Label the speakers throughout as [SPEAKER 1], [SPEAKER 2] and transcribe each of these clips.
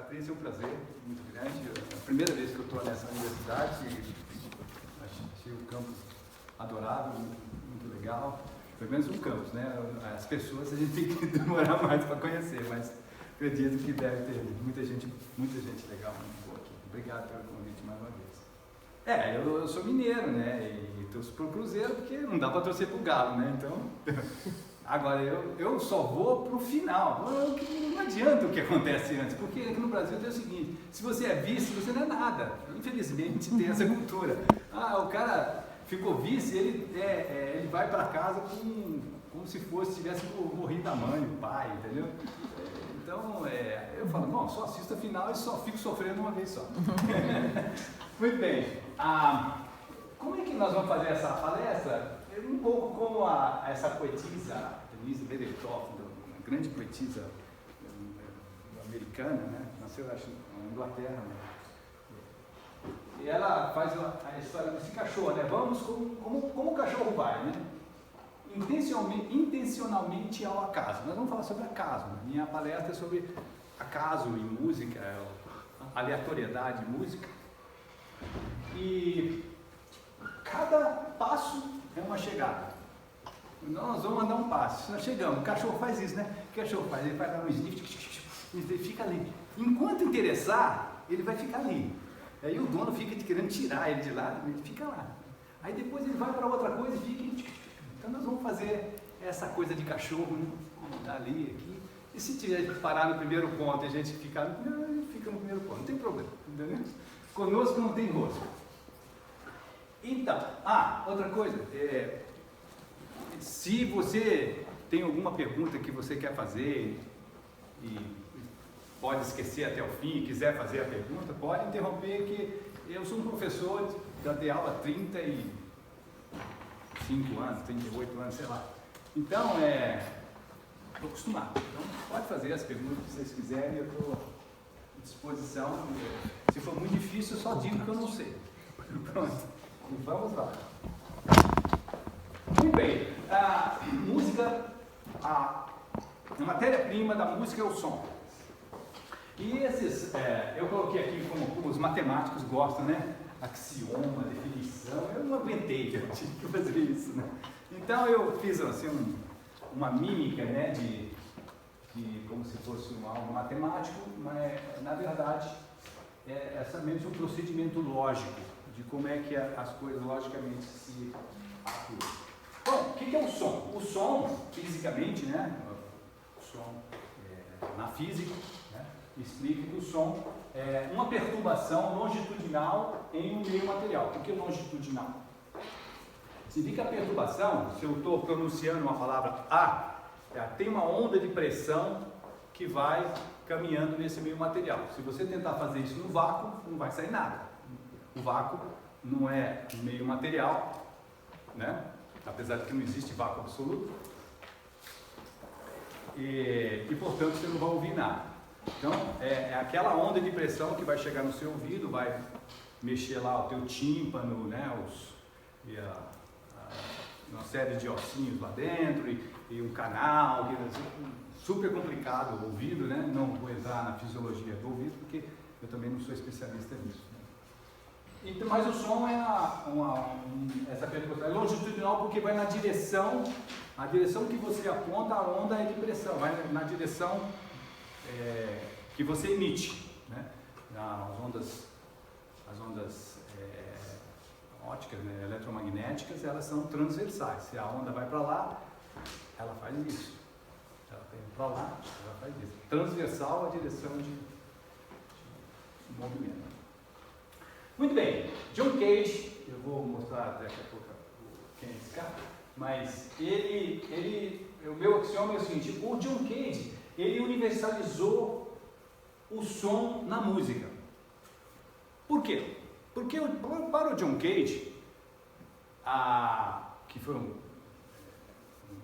[SPEAKER 1] para esse é um prazer muito grande. É a primeira vez que eu estou nessa universidade e achei o campus adorável, muito legal. Pelo menos o campus, né? As pessoas a gente tem que demorar mais para conhecer, mas acredito que deve ter muita gente legal, muito boa aqui. Obrigado pelo convite mais uma vez. Eu sou mineiro, né? E torço pro Cruzeiro porque não dá para torcer pro Galo, né? Então, agora eu só vou pro final. Não adianta o que acontece antes, porque aqui no Brasil tem o seguinte: se você é vice, você não é nada. Infelizmente tem essa cultura. O cara ficou vice, ele vai para casa como se tivesse morrido a mãe, o pai, entendeu? Então, eu falo, bom, só assisto a final e só fico sofrendo uma vez só. Muito bem. Como é que nós vamos fazer essa palestra? Um pouco como essa poetisa, Denise Berethoff, uma grande poetisa americana, né? Nasceu, acho, na Inglaterra, né? E ela faz a história desse cachorro, né? Vamos como o cachorro vai, né? Intencionalmente ao acaso. Nós vamos falar sobre acaso. Minha palestra é sobre acaso em música, aleatoriedade em música. E cada passo é uma chegada. Nós vamos andar um passo. Nós chegamos, o cachorro faz isso, né? O cachorro faz, ele vai dar um sniff, ele fica ali. Enquanto interessar, ele vai ficar ali. Aí o dono fica querendo tirar ele de lá, ele fica lá. Aí depois ele vai para outra coisa e fica. Então nós vamos fazer essa coisa de cachorro, né? Ali, aqui. E se tiver que parar no primeiro ponto e a gente ficar no primeiro ponto, não tem problema, entendeu? Conosco não tem rosto. Então, outra coisa, se você tem alguma pergunta que você quer fazer e pode esquecer até o fim, quiser fazer a pergunta, pode interromper, que eu sou um professor, já dei aula há 35 anos, 38 anos, sei lá. Então, estou acostumado. Então, pode fazer as perguntas que vocês quiserem, eu estou à disposição. Se for muito difícil, eu só digo que eu não sei. Pronto. Vamos lá. Muito bem. A música, a matéria-prima da música é o som. E esses, eu coloquei aqui como os matemáticos gostam, né? Axioma, definição. Eu não aguentei, eu tive que fazer isso, né? Então eu fiz assim uma mímica, né? De como se fosse algo matemático, mas na verdade é somente um procedimento lógico de como é que as coisas logicamente se atuam. Bom, o que é o som? O som, fisicamente, né? O som na física, né? Explica que o som é uma perturbação longitudinal em um meio material. Por que longitudinal? Significa a perturbação, se eu estou pronunciando uma palavra tem uma onda de pressão que vai caminhando nesse meio material. Se você tentar fazer isso no vácuo, não vai sair nada. O vácuo não é um meio material, né? Apesar de que não existe vácuo absoluto. E portanto, você não vai ouvir nada. Então, é aquela onda de pressão que vai chegar no seu ouvido, vai mexer lá o teu tímpano, né? Uma série de ossinhos lá dentro e um canal, super complicado o ouvido, né? Não vou entrar na fisiologia do ouvido, porque eu também não sou especialista nisso. Então, mas o som essa perturbação é longitudinal porque vai na direção, a direção que você aponta, a onda é de pressão, vai na direção que você emite, né? As ondas ópticas, né, eletromagnéticas, elas são transversais. Se a onda vai para lá, ela faz isso. Ela vem para lá, ela faz isso. Transversal a direção de movimento. Muito bem, John Cage, eu vou mostrar daqui a pouco quem é esse cara, mas o meu axioma é o seguinte: o John Cage, ele universalizou o som na música. Por quê? Porque para o John Cage, que foi um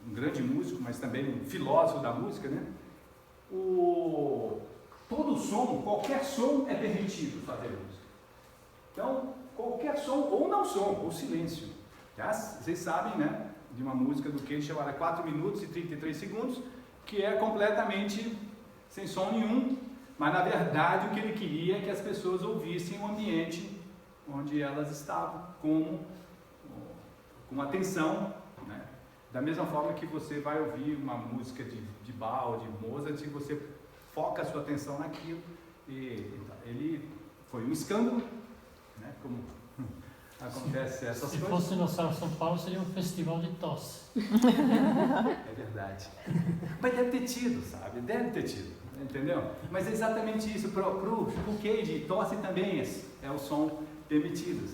[SPEAKER 1] grande músico, mas também um filósofo da música, né? Todo som, qualquer som é permitido fazer música. Então, qualquer som, ou não som, ou silêncio. Vocês sabem, né, de uma música do Cage chamada 4 minutos e 33 segundos, que é completamente sem som nenhum, mas na verdade o que ele queria é que as pessoas ouvissem o ambiente onde elas estavam, com atenção, né? Da mesma forma que você vai ouvir uma música de Bach ou de Mozart, e você foca a sua atenção naquilo, e ele foi um escândalo, né? Como acontece essas coisas.
[SPEAKER 2] Se fosse no São Paulo, seria um festival de tosse.
[SPEAKER 1] É verdade. Mas deve ter tido, sabe? Deve ter tido, entendeu? Mas é exatamente isso. Pro Cage, tosse também é o som permitido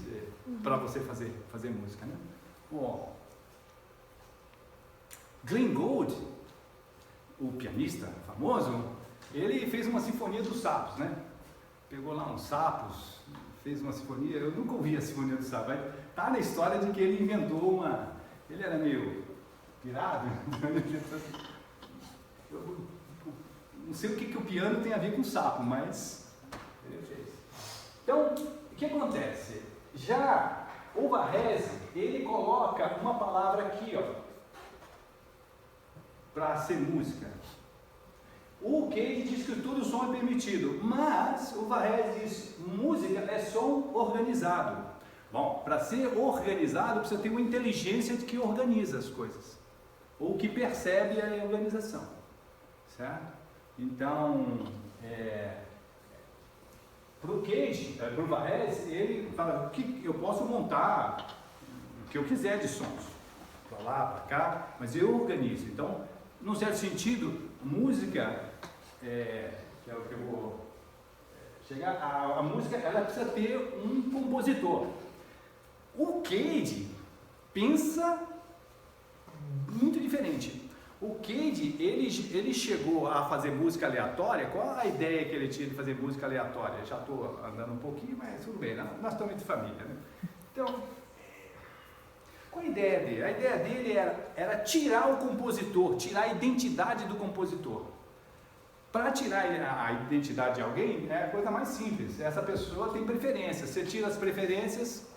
[SPEAKER 1] para você fazer música, né? Bom, Glenn Gould, o pianista famoso, ele fez uma sinfonia dos sapos, né? Pegou lá uns sapos, fez uma sinfonia. Eu nunca ouvi a sinfonia dos sapos, mas tá na história de que ele inventou uma... Ele era meio pirado. Eu não sei o que o piano tem a ver com sapo, mas ele fez. Então, o que acontece? Já o Varese, ele coloca uma palavra aqui, ó, para ser música. O Cage diz que todo som é permitido, mas o Varese diz música é som organizado. Bom, para ser organizado precisa ter uma inteligência de que organiza as coisas, ou que percebe a organização, certo? Então, para o Cage, para o Varese, ele fala que eu posso montar o que eu quiser de sons, para lá, para cá, mas eu organizo. Então, num certo sentido, música, que é o que eu vou chegar, a música ela precisa ter um compositor. O Cage pensa muito diferente. O Cage, ele chegou a fazer música aleatória. Qual a ideia que ele tinha de fazer música aleatória? Já estou andando um pouquinho, mas tudo bem, nós estamos de família, né? Então, qual a ideia dele? A ideia dele era tirar o compositor, tirar a identidade do compositor. Para tirar a identidade de alguém, é a coisa mais simples. Essa pessoa tem preferências. Você tira as preferências,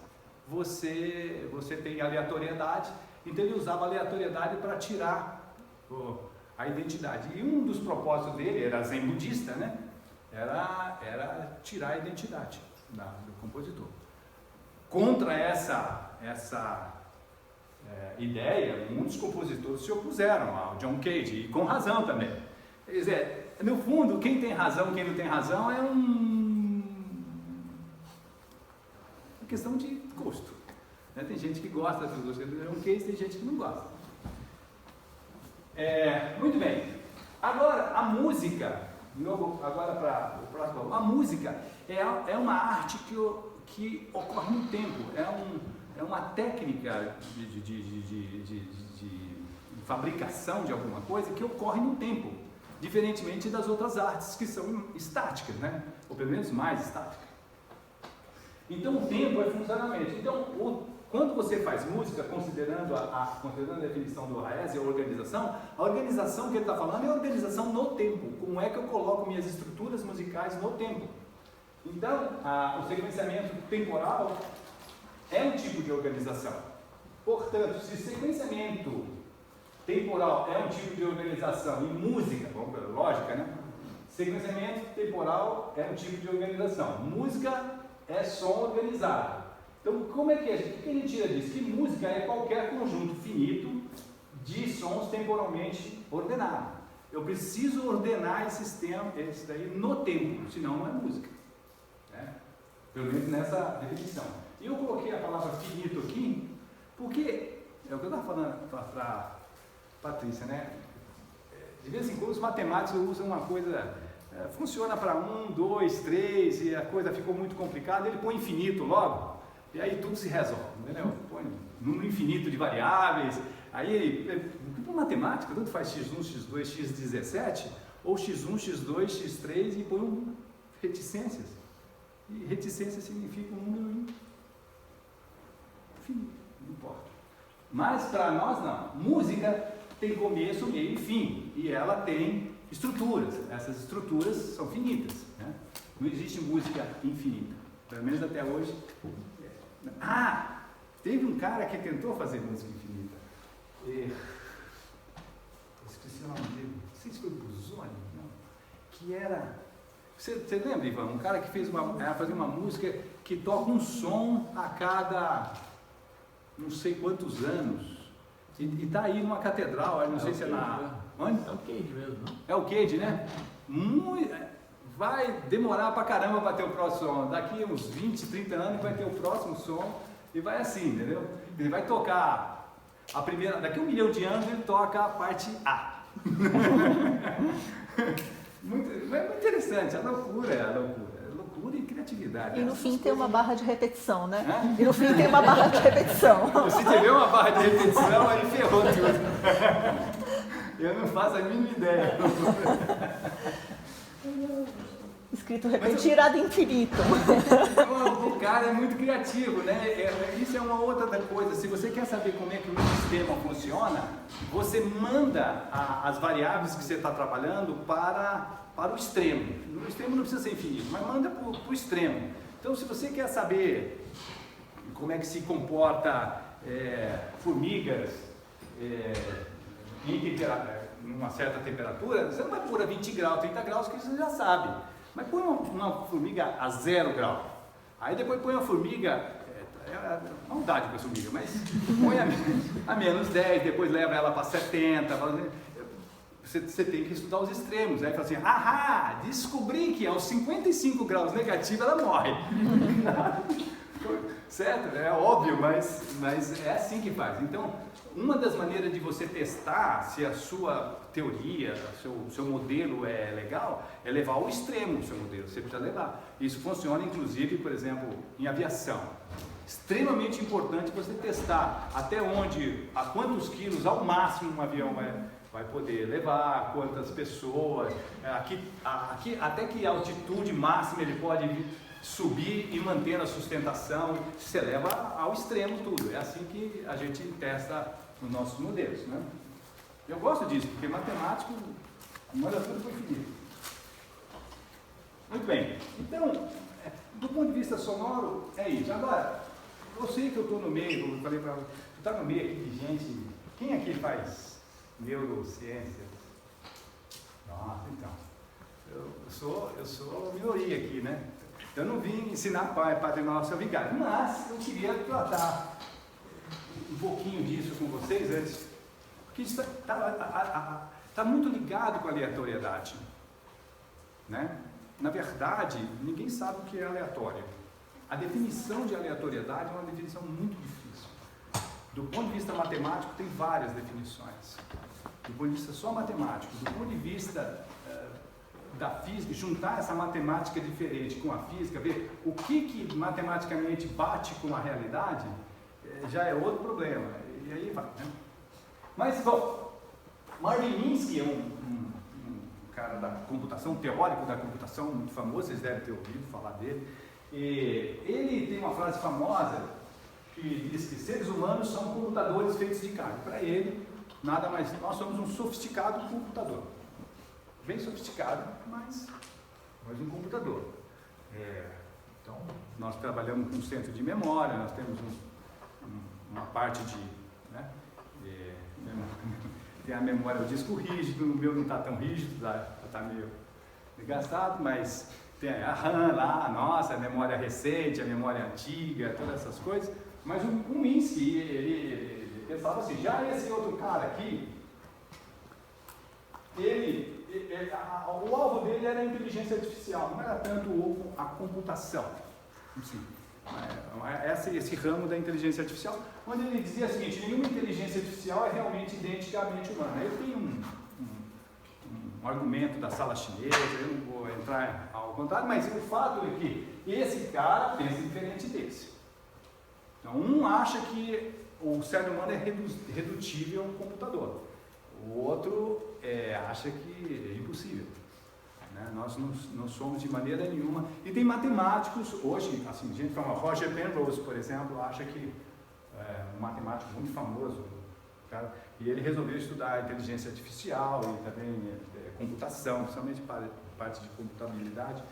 [SPEAKER 1] você tem aleatoriedade. Então ele usava a aleatoriedade para tirar a identidade. E um dos propósitos dele, era zen budista, né? Era tirar a identidade do compositor. Contra essa ideia, muitos compositores se opuseram ao John Cage, e com razão também. Quer dizer, no fundo, quem tem razão, quem não tem razão, é uma questão de gosto. Né? Tem gente que gosta do John Cage, tem gente que não gosta. Muito bem. Agora, a música, de novo, agora para o próximo, a música é uma arte que ocorre no tempo, é uma técnica de fabricação de alguma coisa que ocorre no tempo, diferentemente das outras artes que são estáticas, né? Ou pelo menos mais estáticas. Então o tempo é funcionamento. Então, quando você faz música, considerando a definição do Varese, a organização que ele está falando é a organização no tempo. Como é que eu coloco minhas estruturas musicais no tempo? Então, o sequenciamento temporal é um tipo de organização. Portanto, se sequenciamento temporal é um tipo de organização e música, vamos ver, lógica, né? Sequenciamento temporal é um tipo de organização. Música é som organizado. Então, como é que é? O que a gente tira disso? Que música é qualquer conjunto finito de sons temporalmente ordenados. Eu preciso ordenar esse daí no tempo, senão não é música. Né? Pelo menos nessa definição. E eu coloquei a palavra finito aqui, porque é o que eu estava falando para a Patrícia, né? De vez em quando os matemáticos usam uma coisa, funciona para 1, 2, 3, e a coisa ficou muito complicada, ele põe infinito logo. E aí tudo se resolve, entendeu? Põe número infinito de variáveis, aí, por matemática, tanto faz x1, x2, x17, ou x1, x2, x3 e põe reticências. E reticência significa um número infinito, não importa. Mas para nós não. Música tem começo, meio e fim, e ela tem estruturas. Essas estruturas são finitas, né? Não existe música infinita, pelo menos até hoje. Teve um cara que tentou fazer música infinita. Esqueci o nome dele. Não sei se foi Busoni, não. Que era Você lembra, Ivan? Um cara que fazia uma música que toca um som a cada não sei quantos anos. E tá aí numa catedral, não sei se é na... Onde?
[SPEAKER 3] É o Cage mesmo, não?
[SPEAKER 1] É o Cage, né? Vai demorar pra caramba para ter o próximo som. Daqui uns 20, 30 anos vai ter o próximo som e vai assim, entendeu? Ele vai tocar a primeira... Daqui a 1 milhão de anos ele toca a parte A. muito interessante, é loucura, loucura e criatividade.
[SPEAKER 4] E no fim tem uma barra de repetição, né? E no fim tem uma barra de repetição.
[SPEAKER 1] Se tiver uma barra de repetição, aí ferrou tudo. Eu não faço a mínima ideia.
[SPEAKER 4] Escrito repetir ad infinitum.
[SPEAKER 1] O cara é muito criativo, né? Isso é uma outra coisa. Se você quer saber como é que o sistema funciona, você manda as variáveis que você está trabalhando para o extremo. No extremo não precisa ser infinito, mas manda para o extremo. Então, se você quer saber como é que se comporta formigas em uma certa temperatura, você não vai pôr a 20 graus, 30 graus, que você já sabe. Mas põe uma formiga a 0 grau. Aí depois põe uma formiga, maldade com a formiga, mas põe a menos 10, depois leva ela para 70. Você tem que estudar os extremos. Aí fala assim, descobri que aos 55 graus negativos ela morre. Certo? É óbvio, mas é assim que faz. Então, uma das maneiras de você testar se a sua teoria, seu modelo é legal, é levar ao extremo o seu modelo. Você precisa levar. Isso funciona, inclusive, por exemplo, em aviação. Extremamente importante você testar até onde, a quantos quilos ao máximo um avião vai poder levar, quantas pessoas, até que altitude máxima ele pode subir e manter a sustentação. Você leva ao extremo tudo. É assim que a gente testa os nossos modelos, né? Eu gosto disso, porque matemático manda tudo para o infinito. Muito bem. Então, do ponto de vista sonoro, é isso. Agora, eu sei que eu estou no meio, eu falei para você, tu está no meio aqui de gente. Quem aqui faz neurociências? Nossa, então. Eu sou minoria aqui, né? Eu não vim ensinar Padre Nosso a Vigário, mas eu queria tratar um pouquinho disso com vocês antes, porque isso está muito ligado com a aleatoriedade, né? Na verdade, ninguém sabe o que é aleatório. A definição de aleatoriedade é uma definição muito difícil. Do ponto de vista matemático, tem várias definições. Do ponto de vista só matemático, do ponto de vista da física, juntar essa matemática diferente com a física, ver o que matematicamente bate com a realidade, já é outro problema. E aí vai, né? Mas, bom, Marvin Minsky é um cara da computação, um teórico da computação muito famoso, vocês devem ter ouvido falar dele. E ele tem uma frase famosa que diz que seres humanos são computadores feitos de carne. Para ele, nada mais, nós somos um sofisticado computador. Bem sofisticado, mas um computador. Então, nós trabalhamos com um centro de memória, nós temos uma parte de... Né, tem a memória, o disco rígido, o meu não está tão rígido, está meio gastado, mas tem a RAM lá, a memória recente, a memória antiga, todas essas coisas. Mas o Minsky, ele pensava assim, já esse outro cara aqui, o alvo dele era a inteligência artificial, não era tanto a computação. Assim, esse ramo da inteligência artificial, onde ele dizia o seguinte, nenhuma inteligência artificial é realmente identicamente humana. Ele tem um argumento da sala chinesa, eu não vou entrar ao contrário, mas o fato é que esse cara pensa diferente desse. Então, um acha que o cérebro humano é redutível a um computador, o outro acha que é impossível. Né? Nós não somos de maneira nenhuma. E tem matemáticos, hoje, assim, gente como Roger Penrose, por exemplo, acha que um matemático muito famoso, cara, e ele resolveu estudar inteligência artificial e também computação, principalmente parte de computabilidade,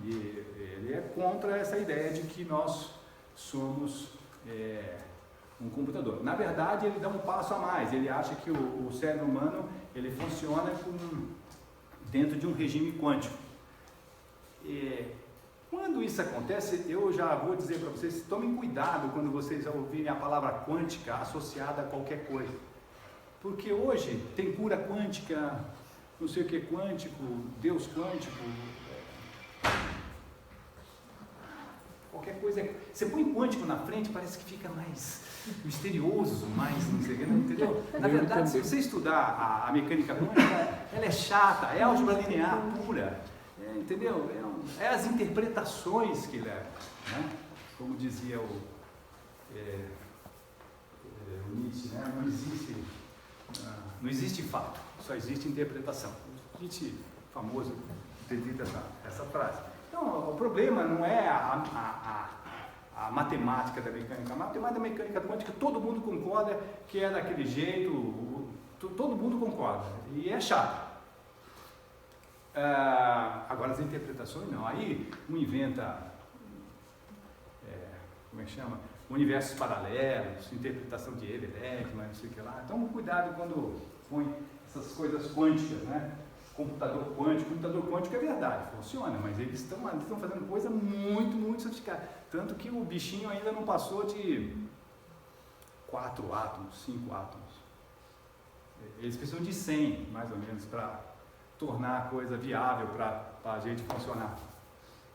[SPEAKER 1] e ele é contra essa ideia de que nós somos um computador. Na verdade, ele dá um passo a mais, ele acha que o cérebro humano ele funciona dentro de um regime quântico. Quando isso acontece, eu já vou dizer para vocês, tomem cuidado quando vocês ouvirem a palavra quântica associada a qualquer coisa. Porque hoje tem cura quântica, não sei o que quântico, Deus quântico, qualquer coisa. Você põe quântico na frente, parece que fica mais misterioso, mais não sei o que, entendeu? Na verdade, se você estudar a mecânica quântica, ela é chata, é álgebra linear pura, entendeu? É as interpretações que levam, né? Como dizia o Nietzsche, né? Não existe fato, só existe interpretação. Nietzsche, famoso, tem dito essa frase. Então, o problema não é a matemática da mecânica. A matemática da mecânica quântica, todo mundo concorda que é daquele jeito, todo mundo concorda, e é chato. Agora as interpretações não, aí um inventa, como é que chama? Universos paralelos, interpretação de Everett, mas não sei o que lá. Então cuidado quando põe essas coisas quânticas, né? Computador quântico é verdade, funciona, mas eles estão fazendo coisa muito, muito sofisticada. Tanto que o bichinho ainda não passou de 4 átomos, 5 átomos. Eles precisam de 100, mais ou menos, para tornar a coisa viável para a gente funcionar,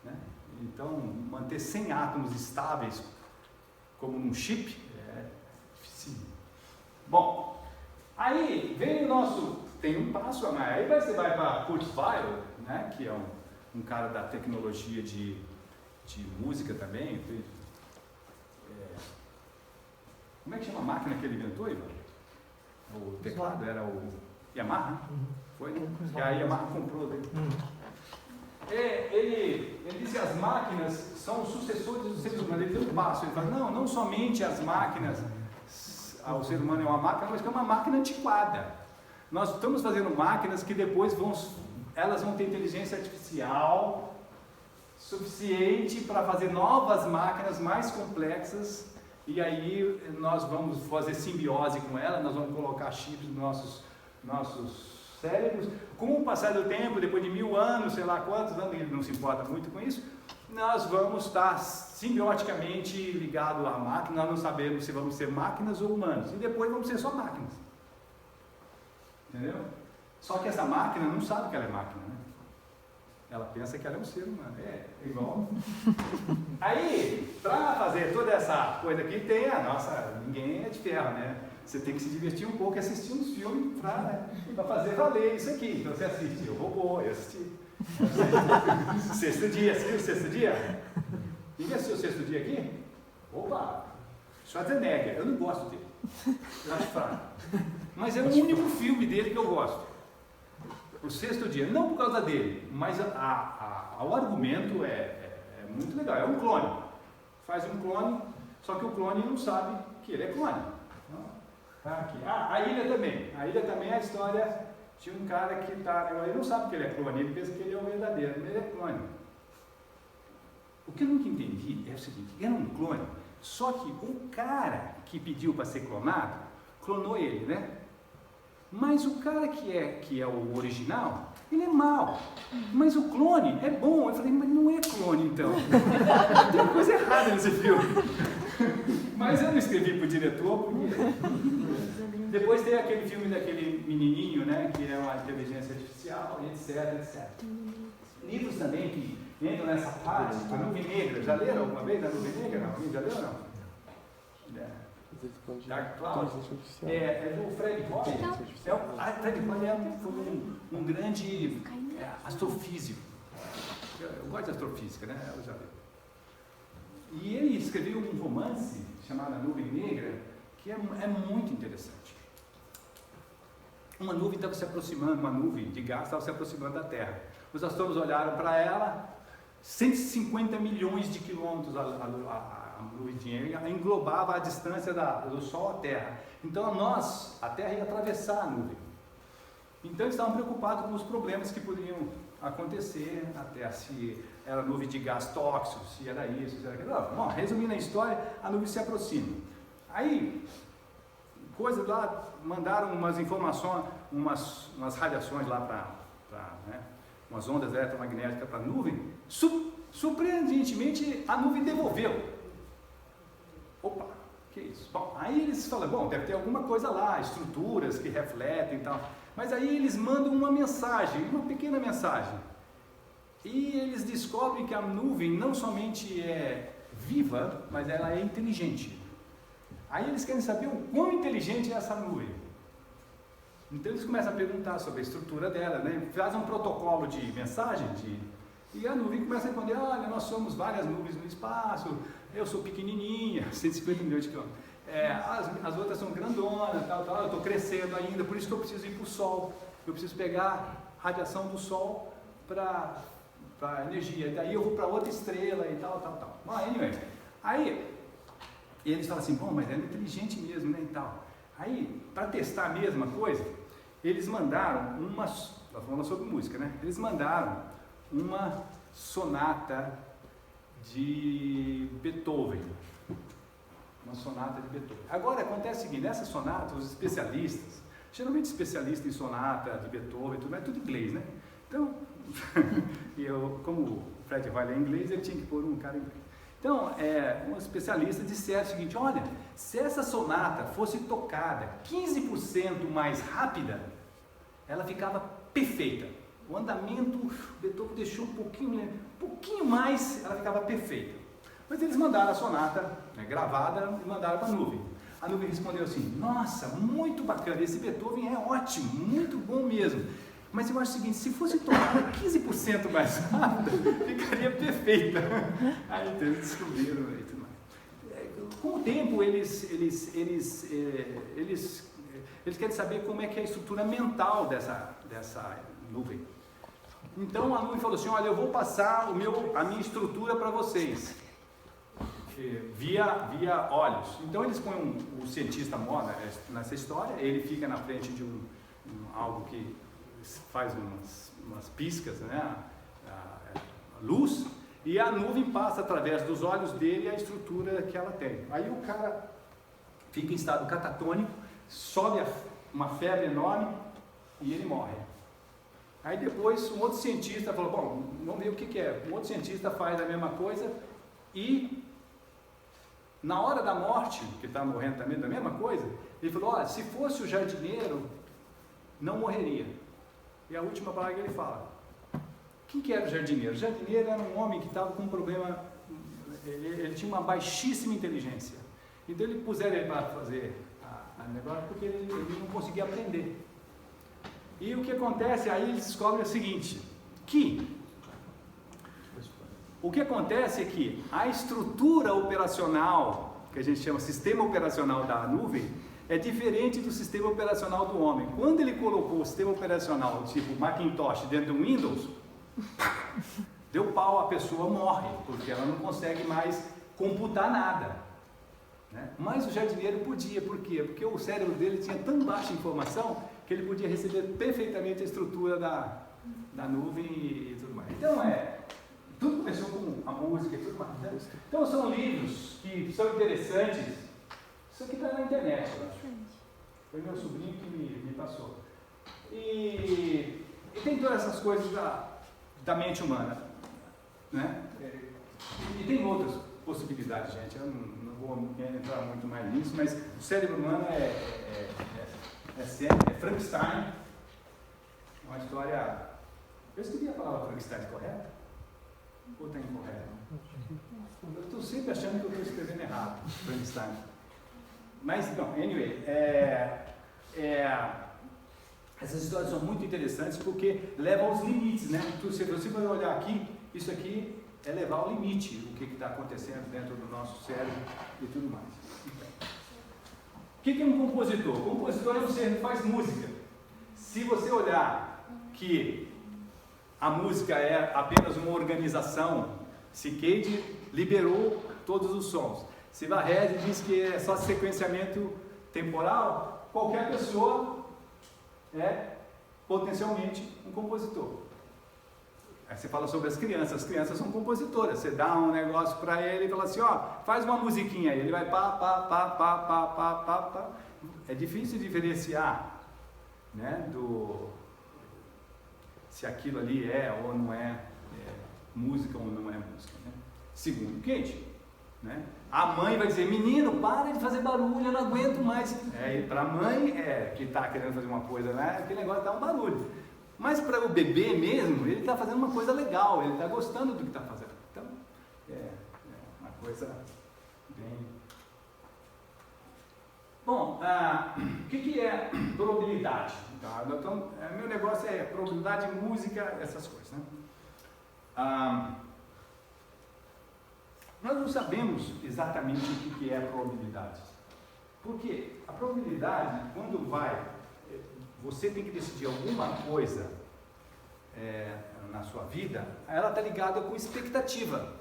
[SPEAKER 1] né? Então, manter 100 átomos estáveis como um chip é difícil. Bom, aí vem o nosso, tem um passo a mais, aí você vai para Kurzweil, né, que é um cara da tecnologia de música também. Como é que chama a máquina que ele inventou, Ivan? O teclado era o Yamaha? Foi, né? E a Yamaha comprou dele. Ele diz que as máquinas são os sucessores dos seres humanos. Ele deu um passo, ele fala, não somente as máquinas, o ser humano é uma máquina, mas que é uma máquina antiquada. Nós estamos fazendo máquinas que depois elas vão ter inteligência artificial suficiente para fazer novas máquinas mais complexas, e aí nós vamos fazer simbiose com elas, nós vamos colocar chips nos nossos cérebros. Com o passar do tempo, depois de 1000 anos, sei lá quantos anos, ele não se importa muito com isso, nós vamos estar simbioticamente ligados à máquina, nós não sabemos se vamos ser máquinas ou humanos, e depois vamos ser só máquinas. Entendeu? Só que essa máquina não sabe que ela é máquina, né? Ela pensa que ela é um ser humano. É igual. Aí, para fazer toda essa coisa aqui, tem ninguém é de ferro, né? Você tem que se divertir um pouco e assistir uns filmes para fazer valer isso aqui. Então você assiste O Robô, eu assisti. Sexto Dia, assistiu o Sexto Dia? Ninguém assistiu o Sexto Dia aqui? Opa! Schwarzenegger, eu não gosto dele. Eu acho fraco. Mas é o único filme dele que eu gosto. O Sexto Dia, não por causa dele, mas o argumento é muito legal. É um clone. Faz um clone, só que o clone não sabe que ele é clone. Tá aqui. A ilha também. A ilha também é a história de um cara que ele não sabe que ele é clone, ele pensa que ele é o verdadeiro, mas ele é clone. O que eu nunca entendi é o seguinte, era um clone, só que o cara que pediu para ser clonado, clonou ele, né? Mas o cara que é o original, ele é mau. Mas o clone é bom. Eu falei, mas não é clone então. Tem uma coisa errada nesse filme. Mas eu não escrevi para o diretor, porque... Depois tem aquele filme daquele menininho, né, que é uma inteligência artificial, etc, etc. Livros também que entram nessa parte, A Nuvem Negra. Já leram alguma vez A Nuvem Negra? Não? Alguém já leu ou não? Dark Cloud. É do Fred Hoyle. Fred Hoyle foi um grande astrofísico. Eu gosto de astrofísica, né? Eu já li. E ele escreveu um romance chamado A Nuvem Negra, que é muito interessante. Uma nuvem estava se aproximando, uma nuvem de gás estava se aproximando da Terra. Os astrônomos olharam para ela, 150 milhões de quilômetros a nuvem tinha, englobava a distância do Sol à Terra. Então a Terra ia atravessar a nuvem. Então eles estavam preocupados com os problemas que poderiam acontecer na Terra, se era nuvem de gás tóxico, se era isso, se era aquilo. Bom, resumindo a história, a nuvem se aproxima. Aí, coisas lá, mandaram umas informações, umas radiações lá para umas ondas eletromagnéticas para a nuvem, surpreendentemente a nuvem devolveu. Opa, que isso? Bom, aí eles falam, bom, deve ter alguma coisa lá, estruturas que refletem e tal. Mas aí eles mandam uma mensagem, uma pequena mensagem. E eles descobrem que a nuvem não somente é viva, mas ela é inteligente. Aí eles querem saber o quão inteligente é essa nuvem. Então eles começam a perguntar sobre a estrutura dela, né? Fazem um protocolo de mensagem, e a nuvem começa a responder, olha, nós somos várias nuvens no espaço, eu sou pequenininha, 150 milhões de quilômetros, as outras são grandonas, tal, eu estou crescendo ainda, por isso que eu preciso ir para o Sol, eu preciso pegar radiação do Sol para energia, daí eu vou para outra estrela e tal. Bom, anyway, aí eles falam assim, bom, mas ela é inteligente mesmo, né, e tal. Aí, para testar a mesma coisa, eles mandaram nós falamos sobre música, né? Eles mandaram uma sonata de Beethoven. Uma sonata de Beethoven. Agora, acontece o seguinte, nessa sonata, os especialistas, geralmente especialistas em sonata de Beethoven, tudo, é tudo inglês, né? Então, como o Fred vai ler inglês, ele tinha que pôr um cara em inglês. Então, um especialista disseram o seguinte, olha, se essa sonata fosse tocada 15% mais rápida, ela ficava perfeita. O andamento, o Beethoven deixou um pouquinho mais, ela ficava perfeita. Mas eles mandaram a sonata gravada e mandaram para a nuvem. A nuvem respondeu assim, nossa, muito bacana, esse Beethoven é ótimo, muito bom mesmo. Mas eu acho o seguinte, se fosse tocada 15% mais rápida, ficaria perfeita. Aí então, eles descobriram e tudo mais. Com o tempo, eles querem saber como é que é a estrutura mental dessa nuvem. Então a nuvem falou assim, olha, eu vou passar a minha estrutura para vocês, via olhos. Então eles põem o cientista mora nessa história, ele fica na frente de algo que faz umas piscas, né, a luz, e a nuvem passa através dos olhos dele a estrutura que ela tem. Aí o cara fica em estado catatônico, sobe uma febre enorme e ele morre. Aí depois um outro cientista falou, bom, vamos ver o que é. Um outro cientista faz a mesma coisa e na hora da morte, que está morrendo também da mesma coisa, ele falou, olha, se fosse o jardineiro, não morreria. E a última palavra que ele fala, quem que era o jardineiro? O jardineiro era um homem que estava com um problema, ele tinha uma baixíssima inteligência. Então ele puseram ele para fazer a negócio porque ele não conseguia aprender. E o que acontece, aí eles descobrem o seguinte, o que acontece é que a estrutura operacional, que a gente chama sistema operacional da nuvem, é diferente do sistema operacional do homem. Quando ele colocou o sistema operacional tipo Macintosh dentro do Windows, deu pau, a pessoa morre, porque ela não consegue mais computar nada. Né? Mas o jardineiro podia, por quê? Porque o cérebro dele tinha tão baixa informação que ele podia receber perfeitamente a estrutura da nuvem e tudo mais. Então tudo começou com a música e tudo mais. Né? Então são livros que são interessantes. Isso aqui está na internet, eu acho. Foi meu sobrinho que me passou. E tem todas essas coisas da mente humana. Né? E tem outras possibilidades, gente. Eu não vou entrar muito mais nisso, mas o cérebro humano é Frankenstein. É uma história. Eu escrevi a palavra Frankenstein correta? Ou está incorreta? Eu estou sempre achando que eu estou escrevendo errado, Frankenstein. Mas, não, anyway, essas histórias são muito interessantes porque levam aos limites, né? Se você vai olhar aqui, isso aqui é levar ao limite o que está acontecendo dentro do nosso cérebro e tudo mais. O que é um compositor? O compositor é um ser que faz música. Se você olhar que a música é apenas uma organização, Cicade liberou todos os sons. Se Varese diz que é só sequenciamento temporal, qualquer pessoa é potencialmente um compositor. Aí você fala sobre as crianças são compositoras. Você dá um negócio para ele e fala assim, ó, faz uma musiquinha aí, ele vai pá. É difícil diferenciar, né, se aquilo ali é ou não é, música ou não é música, né? Segundo Kate, né? A mãe vai dizer, menino, para de fazer barulho, eu não aguento mais. Para a mãe que está querendo fazer uma coisa, né? Aquele negócio dá um barulho. Mas para o bebê mesmo, ele está fazendo uma coisa legal, ele está gostando do que está fazendo. Então, é uma coisa bem... Bom, o que é probabilidade? Então, meu negócio é probabilidade, música, essas coisas, né? Nós não sabemos exatamente o que é a probabilidade. Porque a probabilidade, quando você tem que decidir alguma coisa na sua vida, ela está ligada com expectativa.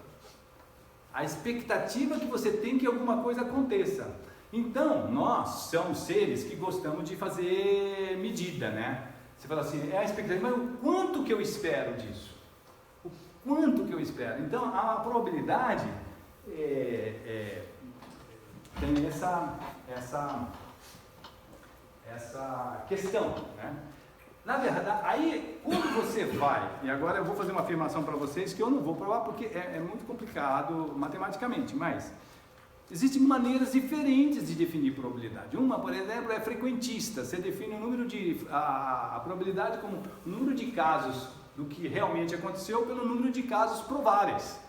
[SPEAKER 1] A expectativa que você tem que alguma coisa aconteça. Então, nós somos seres que gostamos de fazer medida, né? Você fala assim, é a expectativa, mas o quanto que eu espero disso? O quanto que eu espero? Então, a probabilidade tem essa questão, né? Na verdade, aí, quando você vai, e agora eu vou fazer uma afirmação para vocês que eu não vou provar porque é muito complicado matematicamente, mas existem maneiras diferentes de definir probabilidade. Uma, por exemplo, é frequentista. Você define a probabilidade como o número de casos do que realmente aconteceu pelo número de casos prováveis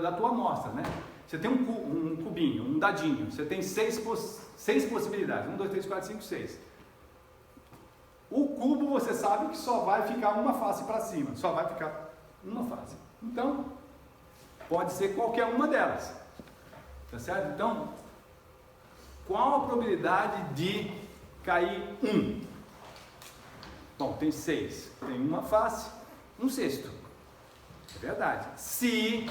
[SPEAKER 1] da tua amostra, né? Você tem um cubinho, um dadinho, você tem seis possibilidades, 1, 2, 3, 4, 5, 6. O cubo você sabe que só vai ficar uma face para cima, só vai ficar uma face. Então, pode ser qualquer uma delas. Tá certo? Então, qual a probabilidade de cair 1? Bom, tem 6. Tem uma face, um sexto. É verdade. Se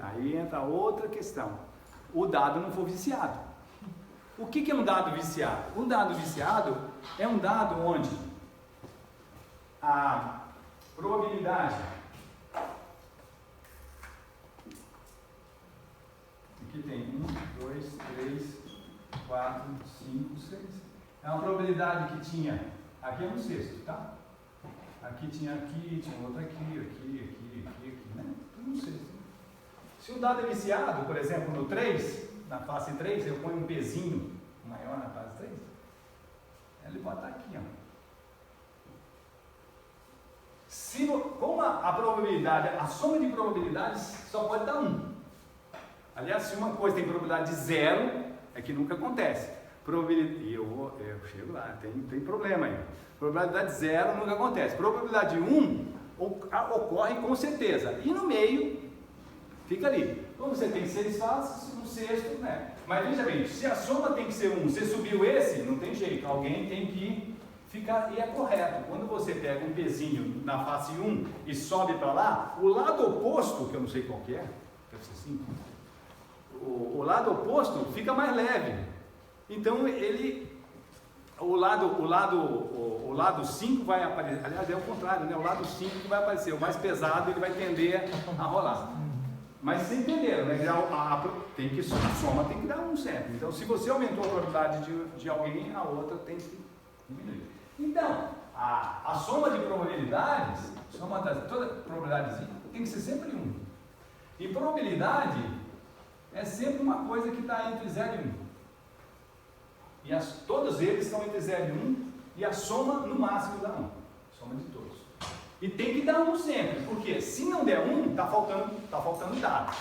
[SPEAKER 1] aí entra outra questão. O dado não for viciado. O que é um dado viciado? Um dado viciado é um dado onde a probabilidade... Aqui tem 1, 2, 3, 4, 5, 6. É uma probabilidade que tinha... Aqui é um sexto, tá? Aqui tinha outra aqui, né? Tudo um sexto. Se o dado é viciado, por exemplo, no 3, na face 3, eu ponho um pezinho maior na face 3, ele pode estar aqui, ó. Como a probabilidade, a soma de probabilidades só pode dar 1. Aliás, se uma coisa tem probabilidade de 0, é que nunca acontece. E eu chego lá, tem problema aí. Probabilidade 0 nunca acontece. Probabilidade 1 ocorre com certeza. E no meio, fica ali. Como você tem 6 faces, um sexto, né? Mas veja bem, se a soma tem que ser 1, você subiu esse, não tem jeito. Alguém tem que ficar, e é correto. Quando você pega um pezinho na face 1 e sobe para lá, o lado oposto, que eu não sei qual que é, deve ser 5, o lado oposto fica mais leve. Então o lado 5 vai aparecer, aliás é o contrário, né? O lado 5 que vai aparecer, o mais pesado ele vai tender a rolar. Mas vocês entenderam, né? A soma tem que dar 1 sempre. Então se você aumentou a probabilidade de alguém, a outra tem que diminuir. Então, a soma de probabilidades, toda probabilidade tem que ser sempre 1. E probabilidade é sempre uma coisa que está entre 0 e 1. E todos eles estão entre 0 e 1, e a soma no máximo dá 1. Soma de todos. E tem que dar 1 sempre, porque se não der 1, está faltando dado.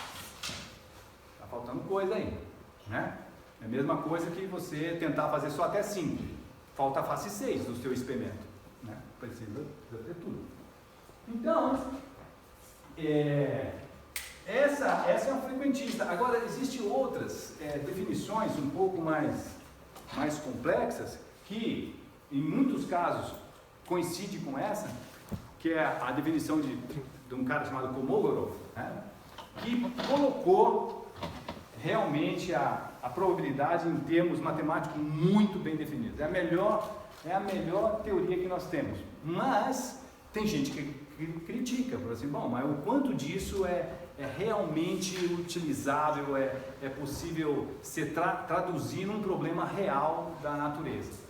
[SPEAKER 1] Está faltando coisa aí. Né? É a mesma coisa que você tentar fazer só até 5. Falta a face 6 do seu experimento. Né? Precisa ter tudo. Então, essa é uma frequentista. Agora, existem outras definições um pouco mais complexas, que em muitos casos coincide com essa, que é a definição de um cara chamado Kolmogorov, né? Que colocou realmente a probabilidade em termos matemáticos muito bem definidos. É a melhor teoria que nós temos. Mas tem gente que critica, fala assim, bom, mas o quanto disso é realmente utilizável, é possível ser traduzir num problema real da natureza.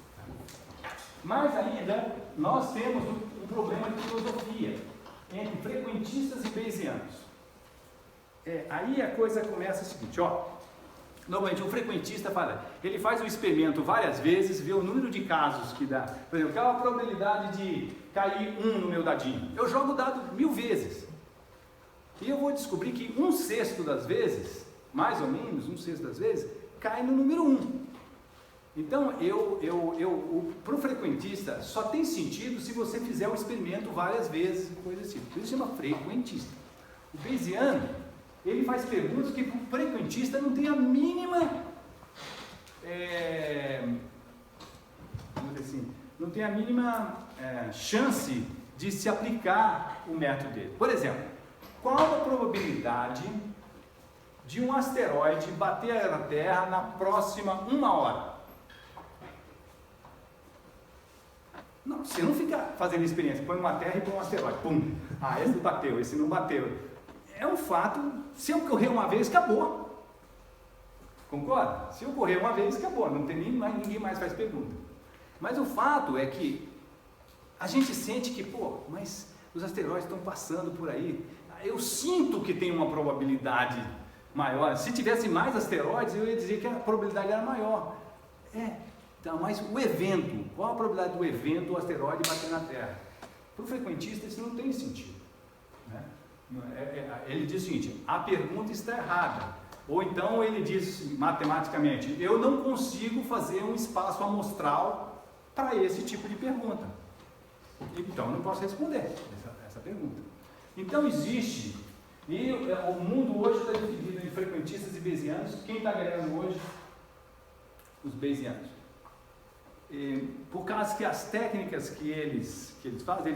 [SPEAKER 1] Mas ainda nós temos um frequentistas e bayesianos. Aí a coisa começa o seguinte, ó. Normalmente um frequentista ele faz o experimento várias vezes, vê o número de casos que dá. Por exemplo, qual a probabilidade de cair 1 no meu dadinho? Eu jogo o dado 1000 vezes. E eu vou descobrir que 1/6 das vezes, mais ou menos 1/6 das vezes, cai no número 1. Então, para o frequentista, só tem sentido se você fizer o experimento várias vezes, coisa assim. Por isso chama frequentista. O bayesiano, ele faz perguntas que o frequentista não tem a mínima, vamos dizer assim, não tem a mínima chance de se aplicar o método dele. Por exemplo, qual a probabilidade de um asteroide bater na Terra na próxima 1 hora? Não, você não fica fazendo experiência, põe uma Terra e põe um asteroide, pum, esse bateu, esse não bateu. É um fato, se ocorrer uma vez, acabou. Concorda? Se ocorrer uma vez, acabou, não tem ninguém mais faz pergunta. Mas o fato é que a gente sente que, mas os asteroides estão passando por aí. Eu sinto que tem uma probabilidade maior. Se tivesse mais asteroides, eu ia dizer que a probabilidade era maior. Então, mas o evento, qual a probabilidade do evento, o asteroide bater na Terra? Para o frequentista isso não tem sentido, né? Ele diz o seguinte, a pergunta está errada. Ou então ele diz matematicamente, eu não consigo fazer um espaço amostral para esse tipo de pergunta. Então eu não posso responder essa pergunta. Então existe, e o mundo hoje está dividido em frequentistas e bayesianos. Quem está ganhando hoje? Os bayesianos. Por causa que as técnicas que eles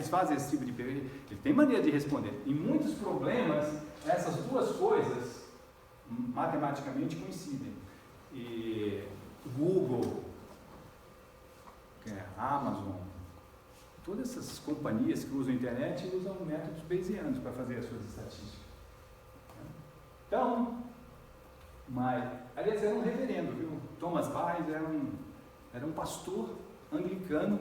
[SPEAKER 1] fazem esse tipo de pergunta, ele tem maneira de responder. Em muitos problemas, essas duas coisas matematicamente coincidem. E Google, Amazon, todas essas companhias que usam a internet usam métodos bayesianos para fazer as suas estatísticas. Então, aliás, era um reverendo, viu? Thomas Barnes era um pastor anglicano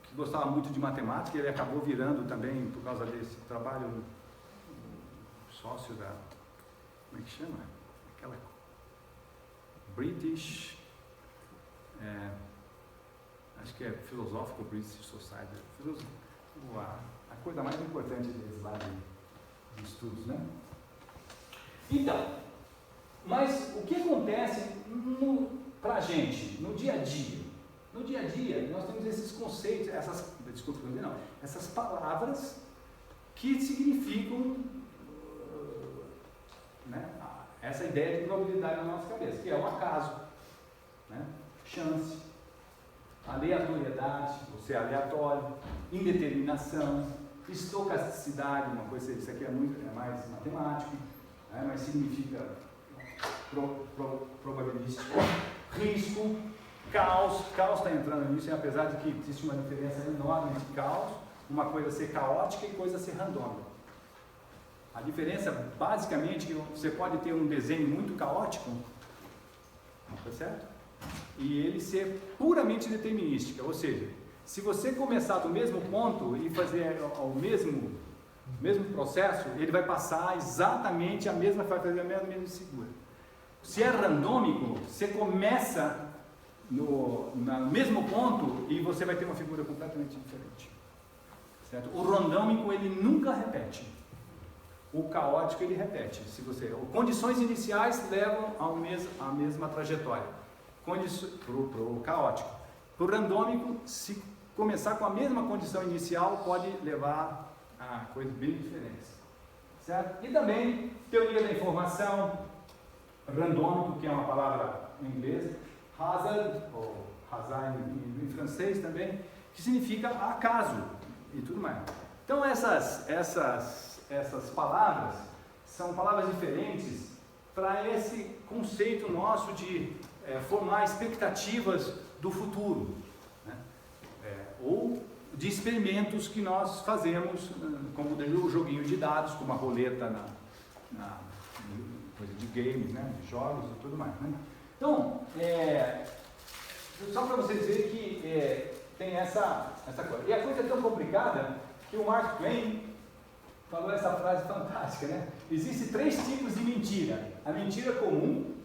[SPEAKER 1] que gostava muito de matemática. Ele acabou virando também, por causa desse trabalho, sócio da, como é que chama? Aquela British, acho que é Philosophical British Society, a coisa mais importante deles lá de estudos, né? Então, mas o que acontece para a gente, no dia a dia? No dia a dia, nós temos esses conceitos, essas palavras que significam, né, essa ideia de probabilidade na nossa cabeça, que é o acaso, né, chance, aleatoriedade, ou seja, aleatório, indeterminação, estocasticidade, uma coisa, isso aqui é mais matemático, né, mas significa probabilístico, risco, caos está entrando nisso, apesar de que existe uma diferença enorme entre caos, uma coisa ser caótica e coisa ser randômica. A diferença, basicamente, que você pode ter um desenho muito caótico, tá certo? E ele ser puramente determinístico, ou seja, se você começar do mesmo ponto e fazer o mesmo processo, ele vai passar exatamente vai fazer a mesma figura. Se é randômico, você começa no mesmo ponto e você vai ter uma figura completamente diferente. Certo? O randômico ele nunca repete. O caótico ele repete. Condições iniciais levam à mesma trajetória. Para o caótico. Para o randômico, se começar com a mesma condição inicial, pode levar a coisas bem diferentes. Certo? E também teoria da informação, randômico, que é uma palavra em inglês, hazard, ou hazard em francês também, que significa acaso e tudo mais. Então essas palavras são palavras diferentes para esse conceito nosso de formar expectativas do futuro, né? Ou de experimentos que nós fazemos, como o joguinho de dados, como a roleta na coisa de games, né? De jogos e tudo mais, né? Então, só para vocês verem que tem essa coisa. E a coisa é tão complicada que o Mark Twain, falou essa frase fantástica, né? Existem 3 tipos de mentira: a mentira comum,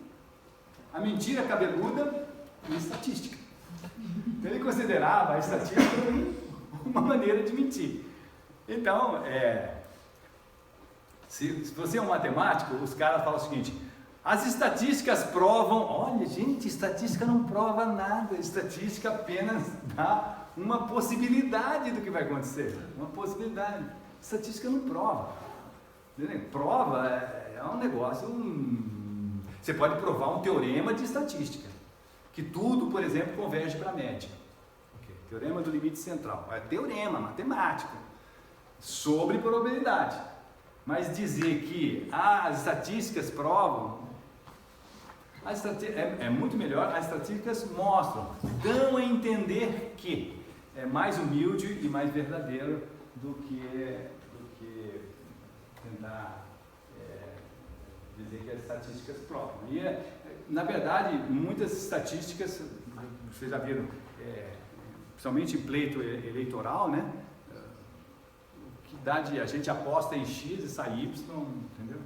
[SPEAKER 1] a mentira cabeluda e a estatística. Então ele considerava a estatística uma maneira de mentir. Então, se você é um matemático, os caras falam o seguinte: as estatísticas provam. Olha, gente, estatística não prova nada, estatística apenas dá uma possibilidade do que vai acontecer, uma possibilidade. Estatística não prova. Prova é um negócio. Você pode provar um teorema de estatística, que tudo, por exemplo, converge para a média. Okay. Teorema do limite central. É teorema matemático sobre probabilidade. Mas dizer que as estatísticas provam, é muito melhor. As estatísticas mostram, dão a entender que é mais humilde e mais verdadeiro do que tentar dizer que as estatísticas provam. E, na verdade, muitas estatísticas, vocês já viram, principalmente em pleito eleitoral, né? Que dá a gente aposta em X e sai Y, entendeu?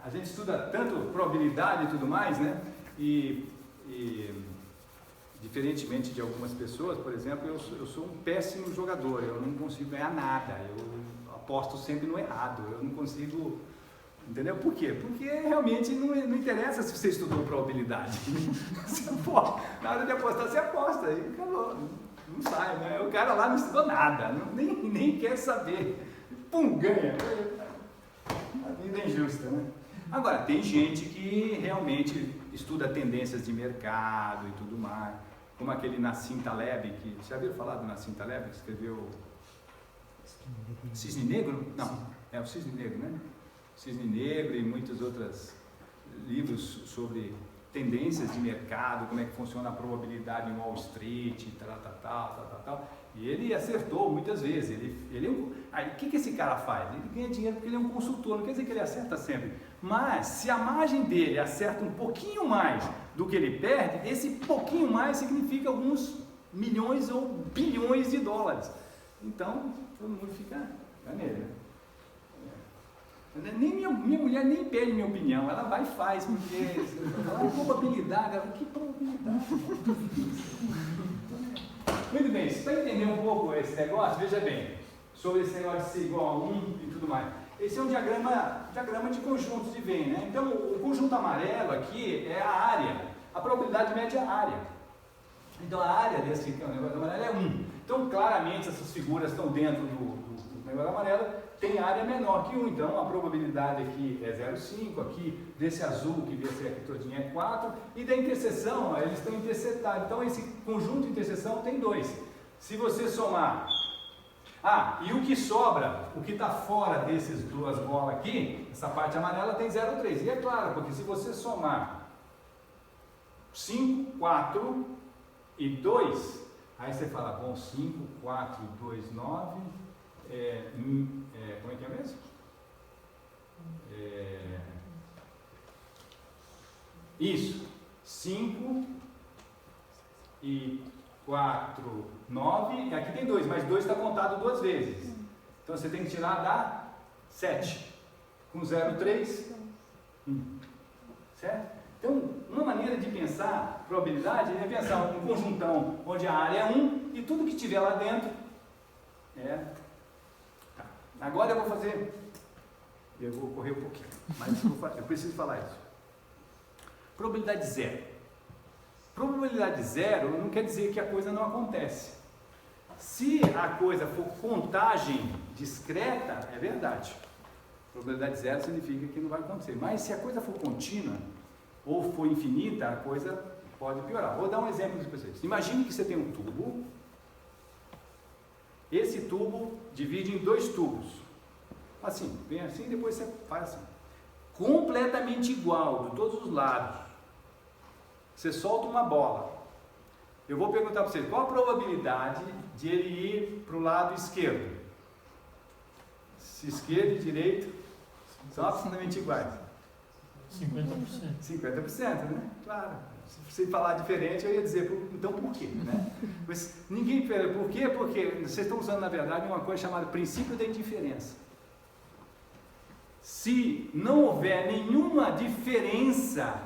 [SPEAKER 1] A gente estuda tanto probabilidade e tudo mais, né? E diferentemente de algumas pessoas, por exemplo, eu sou um péssimo jogador, eu não consigo ganhar nada, eu aposto sempre no errado, eu não consigo, entendeu? Por quê? Porque realmente não interessa se você estudou probabilidade. Na hora de apostar, você aposta, e acabou, não sai, né? O cara lá não estudou nada, nem quer saber, pum, ganha. A vida é injusta, né? Agora, tem gente que realmente estuda tendências de mercado e tudo mais, como aquele Nassim Taleb, que já viram falar do Nassim Taleb, que escreveu Cisne Negro? Não, é o Cisne Negro, né? Cisne Negro e muitos outros livros sobre tendências de mercado, como é que funciona a probabilidade em Wall Street, tal. E ele acertou muitas vezes. Aí o que esse cara faz? Ele ganha dinheiro porque ele é um consultor, não quer dizer que ele acerta sempre. Mas se a margem dele acerta um pouquinho mais do que ele perde, esse pouquinho mais significa alguns milhões ou bilhões de dólares. Então, todo mundo fica nele, né? Minha mulher nem pede minha opinião, ela vai e faz, porque probabilidade, que probabilidade? Muito bem, se para entender um pouco esse negócio, veja bem, sobre esse negócio de ser igual a 1 e tudo mais. Esse é um diagrama de conjuntos de Venn, né? Então, o conjunto amarelo aqui é a área, a probabilidade média é a área. Então, a área desse negócio amarelo é 1. Então, claramente, essas figuras estão dentro do negócio amarelo, tem área menor que 1. Então, a probabilidade aqui é 0,5, aqui desse azul, que vê se aqui todinho é 4, e da interseção, ó, eles estão intersetados. Então, esse conjunto de interseção tem 2. Se você somar... e o que sobra, o que está fora dessas duas bolas aqui, essa parte amarela tem 0,3. E é claro, porque se você somar 5, 4 e 2, aí você fala, bom, 5, 4, 2, 9, como é que é mesmo? Isso, 5 e 4, 9, e aqui tem 2, mas 2 está contado 2 vezes. Então você tem que tirar da 7. Com 0,3, 1. Certo? Então, uma maneira de pensar probabilidade é pensar um conjuntão onde a área é 1 e tudo que tiver lá dentro Tá. Agora eu vou correr um pouquinho, mas eu preciso falar isso. Probabilidade zero. Probabilidade zero não quer dizer que a coisa não acontece. Se a coisa for contagem discreta, é verdade. Probabilidade zero significa que não vai acontecer. Mas se a coisa for contínua ou for infinita, a coisa pode piorar. Vou dar um exemplo para vocês. Imagine que você tem um tubo. Esse tubo divide em 2 tubos. Assim, vem assim, depois você faz assim. Completamente igual, de todos os lados. Você solta uma bola. Eu vou perguntar para você, qual a probabilidade de ele ir para o lado esquerdo? Se esquerdo e direito são absolutamente iguais.
[SPEAKER 2] 50%.
[SPEAKER 1] 50%, né? Claro. Se falar diferente, eu ia dizer, então por quê? Né? Mas ninguém pergunta por quê, porque vocês estão usando, na verdade, uma coisa chamada princípio da indiferença. Se não houver nenhuma diferença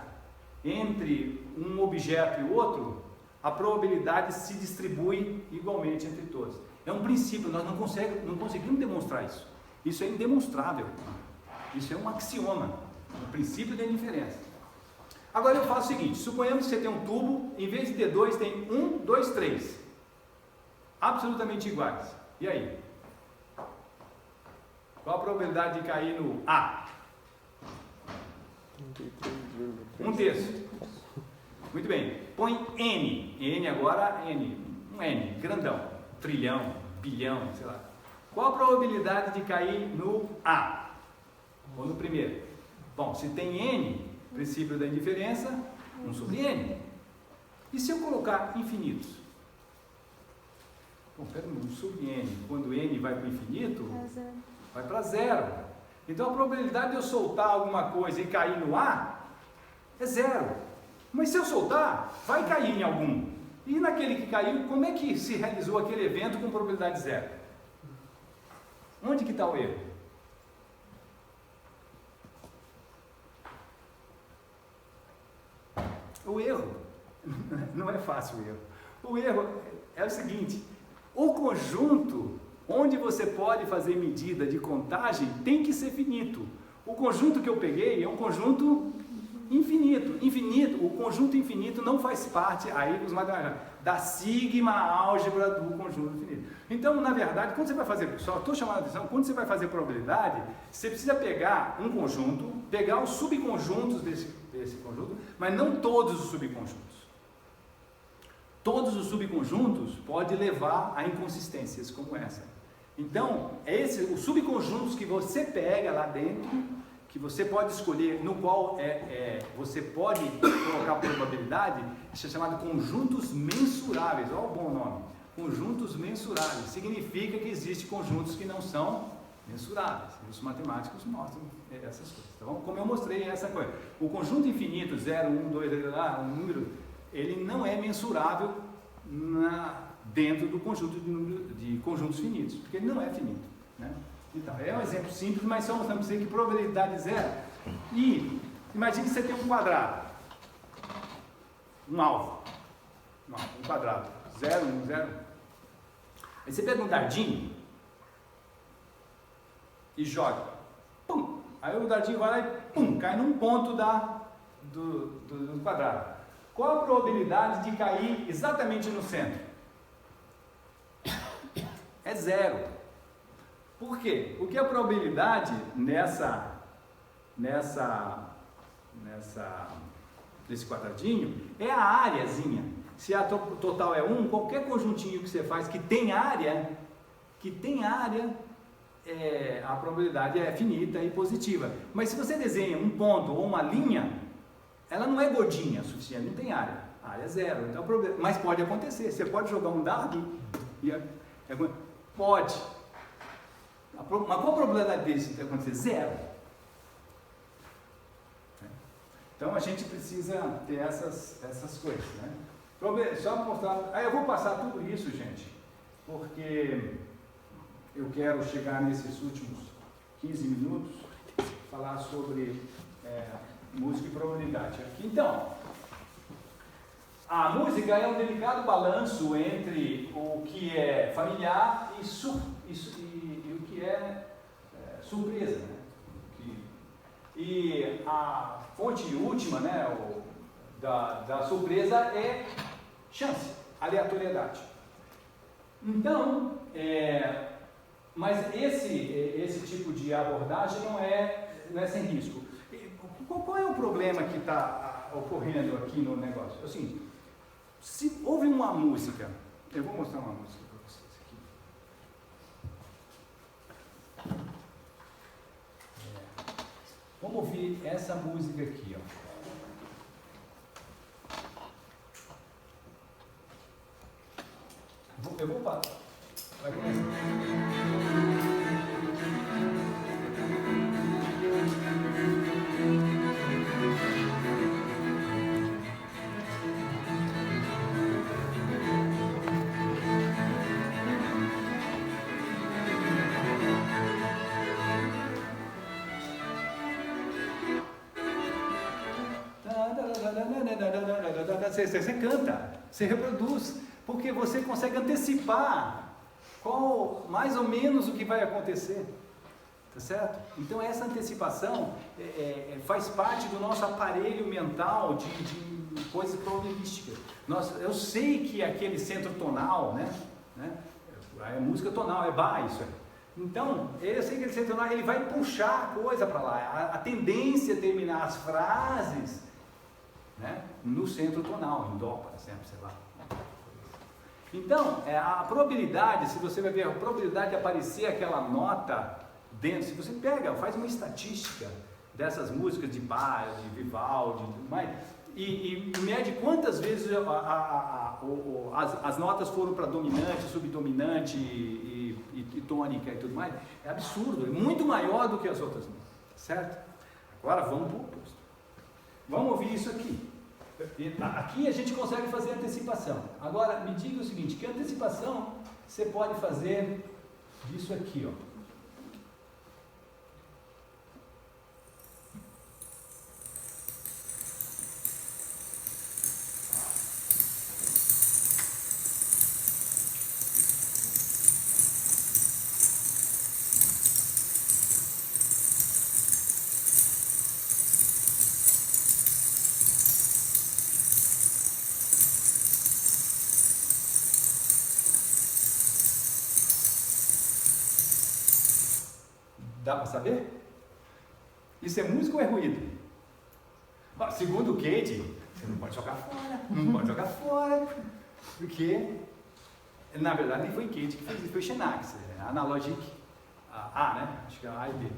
[SPEAKER 1] entre um objeto e outro, a probabilidade se distribui igualmente entre todos. É um princípio, nós não conseguimos demonstrar isso. Isso é indemonstrável. Isso é um axioma, o princípio da indiferença. Agora eu faço o seguinte, suponhamos que você tem um tubo, em vez de ter 2, tem 1, 2, 3. Absolutamente iguais. E aí? Qual a probabilidade de cair no A? 1 terço. Muito bem. Põe N. N agora, N. Um N, grandão. Trilhão, bilhão, sei lá. Qual a probabilidade de cair no A? Ou no primeiro? Bom, se tem N, princípio da indiferença, 1 sobre N. E se eu colocar infinitos? Bom, pera, 1 sobre N. Quando N vai para o infinito, vai para 0. Então a probabilidade de eu soltar alguma coisa e cair no A é 0. Mas se eu soltar, vai cair em algum. E naquele que caiu, como é que se realizou aquele evento com probabilidade 0? Onde que está o erro? O erro, não é fácil o erro. O erro é o seguinte, o conjunto onde você pode fazer medida de contagem tem que ser finito. O conjunto que eu peguei é um conjunto infinito. Infinito, o conjunto infinito não faz parte aí dos matemáticos da sigma álgebra do conjunto infinito. Então, na verdade, quando você vai fazer, só estou chamando a atenção, quando você vai fazer probabilidade, você precisa pegar um conjunto, pegar os subconjuntos desse conjunto, mas não todos os subconjuntos. Todos os subconjuntos podem levar a inconsistências como essa. Então, os subconjuntos que você pega lá dentro, que você pode escolher, no qual você pode colocar probabilidade, isso é chamado conjuntos mensuráveis. Olha o bom nome. Conjuntos mensuráveis. Significa que existem conjuntos que não são mensuráveis. E os matemáticos mostram essas coisas. Então, como eu mostrei essa coisa. O conjunto infinito, 0, 1, 2, um número, ele não é mensurável dentro do conjunto de conjuntos finitos, porque ele não é finito, né? Então, é um exemplo simples, mas só mostrando para você que probabilidade é 0. E imagine que você tem um quadrado, um alvo, um quadrado, 0, 1, 0. Aí você pega um dardinho e joga, pum. Aí o dardinho vai lá e pum, cai num ponto do quadrado. Qual a probabilidade de cair exatamente no centro? É 0. Por quê? Porque a probabilidade nesse quadradinho é a áreazinha. Se a total é 1, qualquer conjuntinho que você faz que tem área, a probabilidade é finita e positiva. Mas se você desenha um ponto ou uma linha, ela não é gordinha o suficiente, não tem área. A área é 0. Então, mas pode acontecer. Você pode jogar um dado e pode. Mas qual a probabilidade disso acontecer? 0. Então a gente precisa ter essas coisas, né? Só mostrar. Eu vou passar tudo isso, gente, porque eu quero chegar nesses últimos 15 minutos falar sobre música e probabilidade. Então, a música é um delicado balanço entre o que é familiar e o que é surpresa, né? E a fonte última, né, da surpresa é chance, aleatoriedade. Então, mas esse tipo de abordagem não é sem risco. Qual é o problema que está ocorrendo aqui no negócio? Assim, se houve uma música, eu vou mostrar uma música para vocês aqui. Vamos ouvir essa música aqui, ó. Eu vou parar. Vai começar. você canta, você reproduz, porque você consegue antecipar qual mais ou menos o que vai acontecer, tá certo? Então essa antecipação faz parte do nosso aparelho mental de coisas probabilísticas. Eu sei que aquele centro tonal, né? É música tonal, é Bach isso aí. Então, eu sei que ele centro tonal, ele vai puxar a coisa para lá, a tendência é terminar as frases, né, no centro tonal, em Dó, por exemplo, sei lá. Então, a probabilidade, se você vai ver a probabilidade de aparecer aquela nota dentro, se você faz uma estatística dessas músicas de Bach, de Vivaldi, e mede quantas vezes as notas foram para dominante, subdominante e tônica e tudo mais, é absurdo, é muito maior do que as outras notas, certo? Agora vamos para o oposto. Vamos ouvir isso aqui. Aqui a gente consegue fazer antecipação. Agora, me diga o seguinte, que antecipação você pode fazer disso aqui, ó. Dá para saber? Isso é música ou é ruído? Segundo o Cage, você não pode jogar fora, não pode jogar fora, porque, na verdade, nem foi Cage que fez isso, foi Xenax, Analogic, A, né? Acho que é A e B.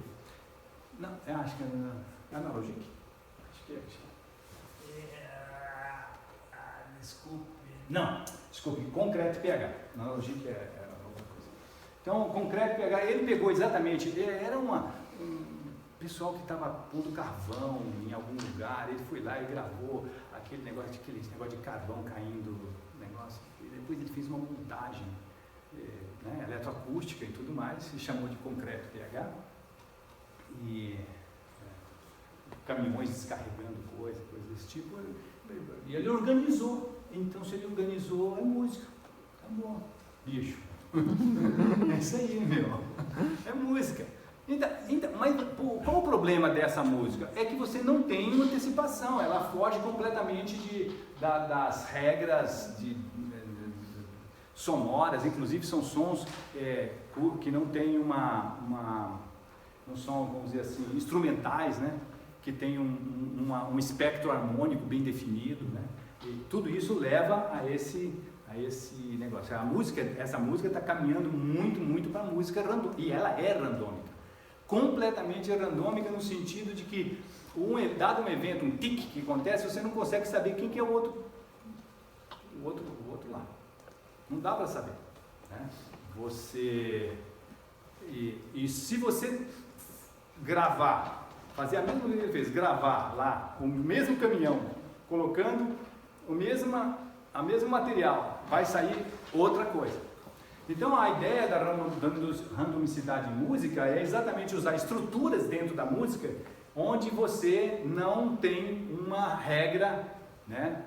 [SPEAKER 1] Não, acho que é Analogic. Acho que desculpe, Concreto PH. Analogic é outra coisa. Então, Concreto PH, ele pegou exatamente, era um pessoal que estava pondo carvão em algum lugar, ele foi lá e gravou aquele negócio de carvão caindo, e depois ele fez uma montagem, né, eletroacústica e tudo mais, e chamou de Concreto PH, e caminhões descarregando coisas desse tipo, e ele organizou. Então, se ele organizou, é música, tá bom, bicho. É isso aí, meu, é música. Então, mas qual o problema dessa música? É que você não tem uma antecipação, ela foge completamente das regras sonoras, inclusive são sons que não têm não são, vamos dizer assim, instrumentais, né? Que tem um espectro harmônico bem definido, né? E tudo isso leva a esse negócio. Essa música está caminhando muito para a música randômica, e ela é randômica. Completamente randômica no sentido de que, dado um evento, um tic que acontece, você não consegue saber quem que é o outro lá. Não dá para saber, né? E se você fazer a mesma coisa que ele fez, gravar lá o mesmo caminhão, colocando o mesmo material, vai sair outra coisa. Então a ideia da randomicidade em música é exatamente usar estruturas dentro da música onde você não tem uma regra, né?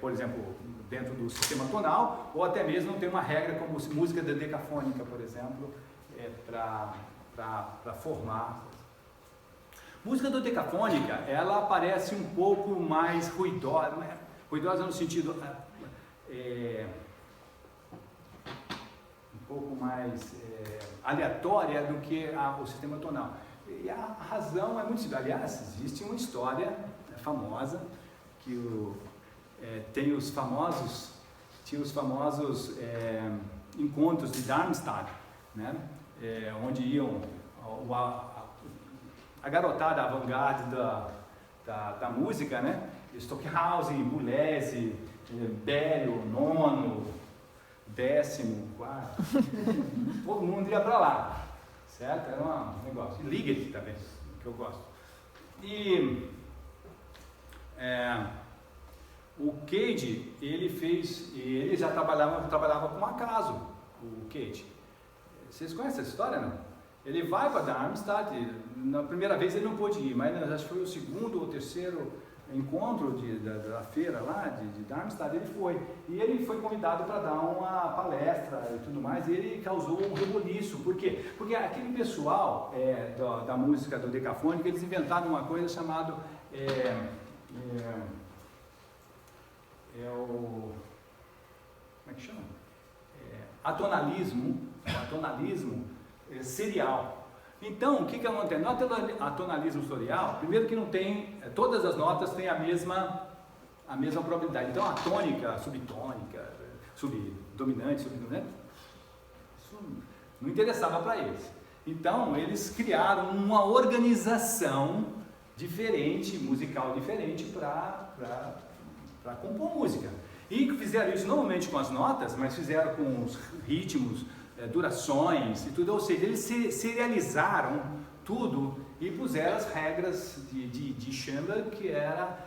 [SPEAKER 1] Por exemplo, dentro do sistema tonal, ou até mesmo não tem uma regra como música decafônica, por exemplo, para formar. Música dodecafônica, ela parece um pouco mais ruidosa, ruidosa no sentido um pouco mais aleatória do que o sistema tonal. E a razão é muito simples. Aliás, existe uma história famosa que tinha os famosos encontros de Darmstadt, né? Onde iam a garotada avant-garde da música, né? Stockhausen, Boulez, Berio, Nono, 10º, 4º, todo mundo ia para lá, certo? Era um negócio. E Ligeti também, que eu gosto. E o Cage, ele já trabalhava com acaso, o Cage. Vocês conhecem essa história, não? Ele vai para Darmstadt, na primeira vez ele não pôde ir, mas acho que foi o segundo ou terceiro encontro da feira lá de Darmstadt, ele foi. E ele foi convidado para dar uma palestra e tudo mais, e ele causou um reboliço. Por quê? Porque aquele pessoal da música do decafônico, eles inventaram uma coisa chamada como é que chama? Atonalismo serial. Então, o que acontece? No atonalismo serial, primeiro que não tem, todas as notas têm a mesma probabilidade. Então, a tônica, subtônica, subdominante, subdominante, isso não interessava para eles. Então, eles criaram uma organização diferente, musical diferente, para compor música. E fizeram isso normalmente com as notas, mas fizeram com os ritmos, durações e tudo, ou seja, eles serializaram tudo e puseram as regras de Schoenberg, que era,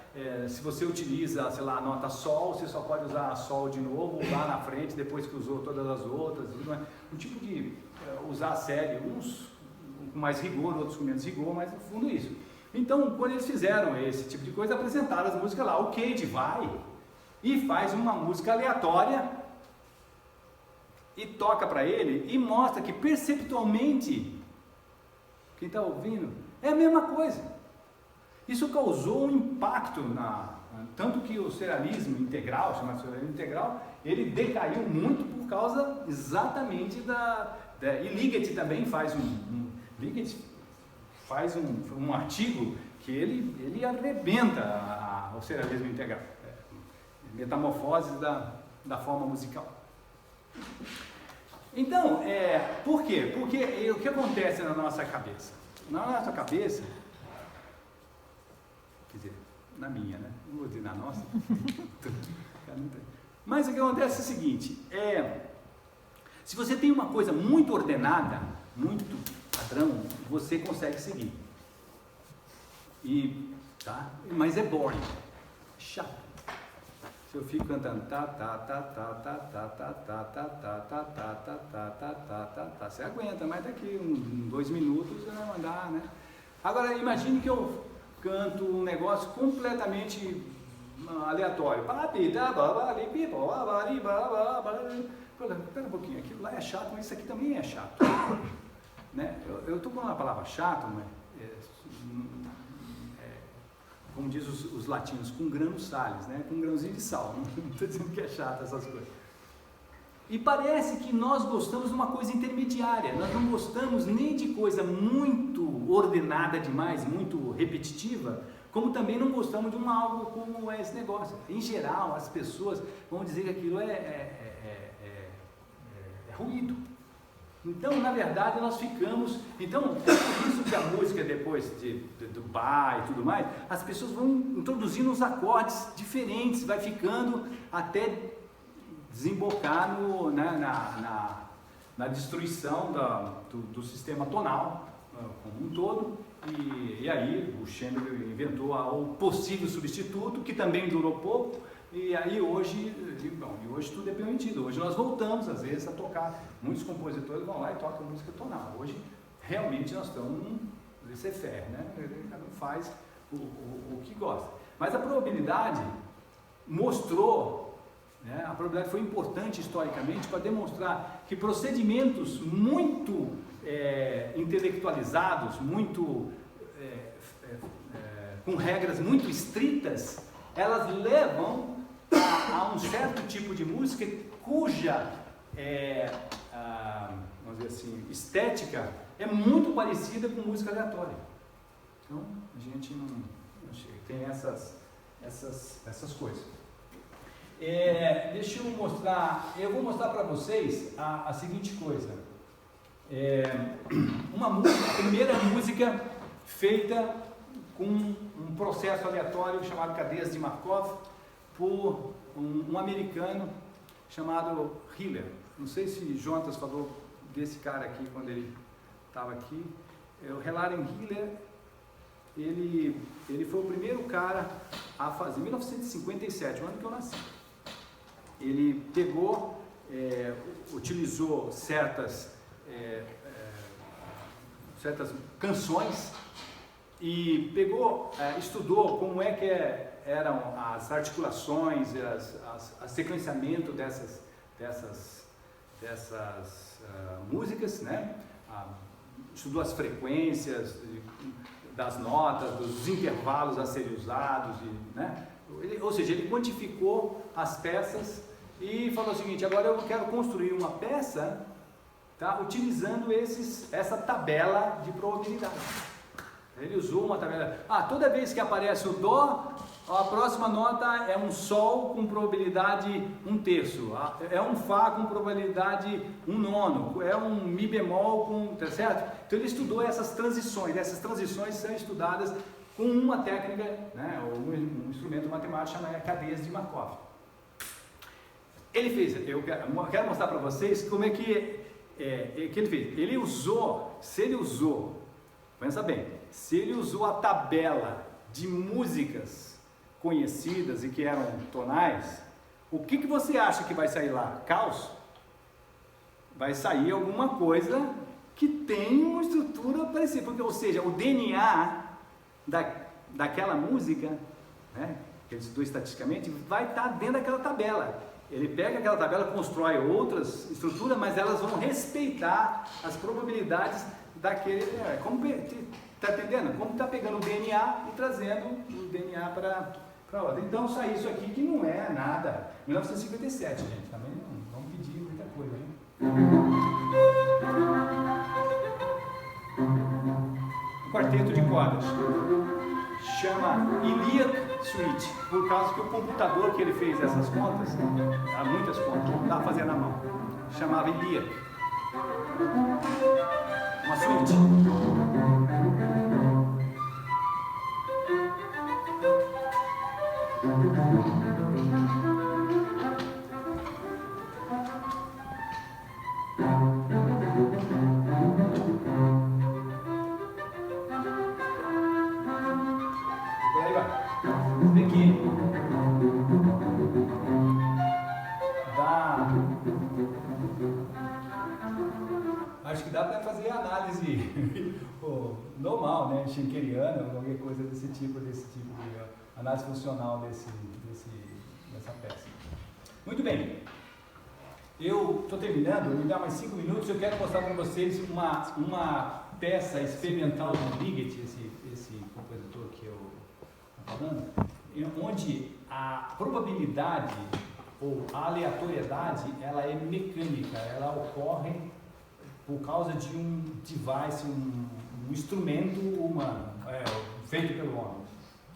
[SPEAKER 1] se você utiliza, sei lá, a nota Sol, você só pode usar a Sol de novo lá na frente, depois que usou todas as outras, um tipo de usar a série, uns com mais rigor, outros com menos rigor, mas no fundo isso. Então, quando eles fizeram esse tipo de coisa, apresentaram as músicas lá, o Cage vai e faz uma música aleatória e toca para ele e mostra que perceptualmente, quem está ouvindo, é a mesma coisa. Isso causou um impacto, tanto que o serialismo integral, chamado serialismo integral, ele decaiu muito por causa exatamente e Ligeti também faz um artigo que ele arrebenta o serialismo integral, metamorfose da forma musical. Então, por quê? Porque o que acontece na nossa cabeça? Na nossa cabeça, quer dizer, na minha, né? Não vou dizer na nossa. Mas o que acontece é o seguinte, se você tem uma coisa muito ordenada, muito padrão, você consegue seguir. Mas é boring, chato. Se eu fico cantando você aguenta, mas daqui 2 minutos você vai mandar, né? Agora imagine que eu canto um negócio completamente aleatório. Espera um pouquinho, aquilo lá é chato, mas isso aqui também é chato, né? Eu estou falando a palavra chato, mas como diz os latinos, com grano sales, né? Com um grãozinho de sal, não estou dizendo que é chato essas coisas. E parece que nós gostamos de uma coisa intermediária, nós não gostamos nem de coisa muito ordenada demais, muito repetitiva, como também não gostamos de algo como esse negócio. Em geral, as pessoas vão dizer que aquilo é ruído. Então, na verdade, nós ficamos... Então, é por isso que a música, depois do Bach e tudo mais, as pessoas vão introduzindo uns acordes diferentes, vai ficando até desembocar na destruição do sistema tonal como um todo. E aí, o Schoenberg inventou o possível substituto, que também durou pouco. E aí hoje tudo é permitido. Hoje nós voltamos às vezes a tocar, muitos compositores vão lá e tocam música tonal. Hoje realmente nós estamos num laissez-faire, né? Cada um faz o que gosta. Mas a probabilidade mostrou, né? A probabilidade foi importante historicamente para demonstrar que procedimentos muito intelectualizados, com regras muito estritas, elas levam a um certo tipo de música cuja, vamos dizer assim, estética é muito parecida com música aleatória. Então, a gente não tem essas coisas. Deixa eu mostrar, eu vou mostrar para vocês a seguinte coisa. A primeira música feita com um processo aleatório chamado cadeias de Markov, por um americano chamado Hiller. Não sei se Jonas falou desse cara aqui quando ele estava aqui. O Heladen Hiller, ele foi o primeiro cara a fazer, em 1957, o ano que eu nasci. Ele pegou, utilizou certas canções e pegou, estudou como é que eram as articulações, o sequenciamento dessas músicas, né? Estudou as frequências das notas, dos intervalos a serem usados, né? Ou seja, ele quantificou as peças e falou o seguinte: agora eu quero construir uma peça, tá, utilizando essa tabela de probabilidade. Ele usou uma tabela. Toda vez que aparece o Dó, a próxima nota é um Sol com probabilidade 1/3, é um Fá com probabilidade 1/9, é um Mi bemol com, tá certo? Então ele estudou essas transições são estudadas com uma técnica, né, um instrumento matemático chamado cadeias de Markov. Ele fez, eu quero mostrar para vocês como é que ele fez. Ele usou, pensa bem, se ele usou a tabela de músicas conhecidas e que eram tonais, o que você acha que vai sair lá? Caos? Vai sair alguma coisa que tem uma estrutura parecida, porque, ou seja, o DNA daquela música, né, que ele estudou estatisticamente, vai estar dentro daquela tabela. Ele pega aquela tabela, constrói outras estruturas, mas elas vão respeitar as probabilidades daquele. Está entendendo? Como está pegando o DNA e trazendo o DNA para outra. Então sai isso aqui que não é nada. 1957, gente, também não vamos pedir muita coisa, hein? Um quarteto de cordas. Chama Ilya Suite, por causa que o computador que ele fez essas contas, há muitas contas, não dá para fazer na mão, chamava Ilya. Uma suíte. Acho que dá para fazer análise normal, né, schenkeriana, qualquer coisa desse tipo de análise funcional dessa peça. Muito bem, eu estou terminando, me dá mais 5 minutos, eu quero mostrar para vocês uma peça experimental do Ligeti, esse compositor que eu estou falando, onde a probabilidade ou a aleatoriedade, ela é mecânica, ela ocorre por causa de um device, um instrumento humano, feito pelo homem,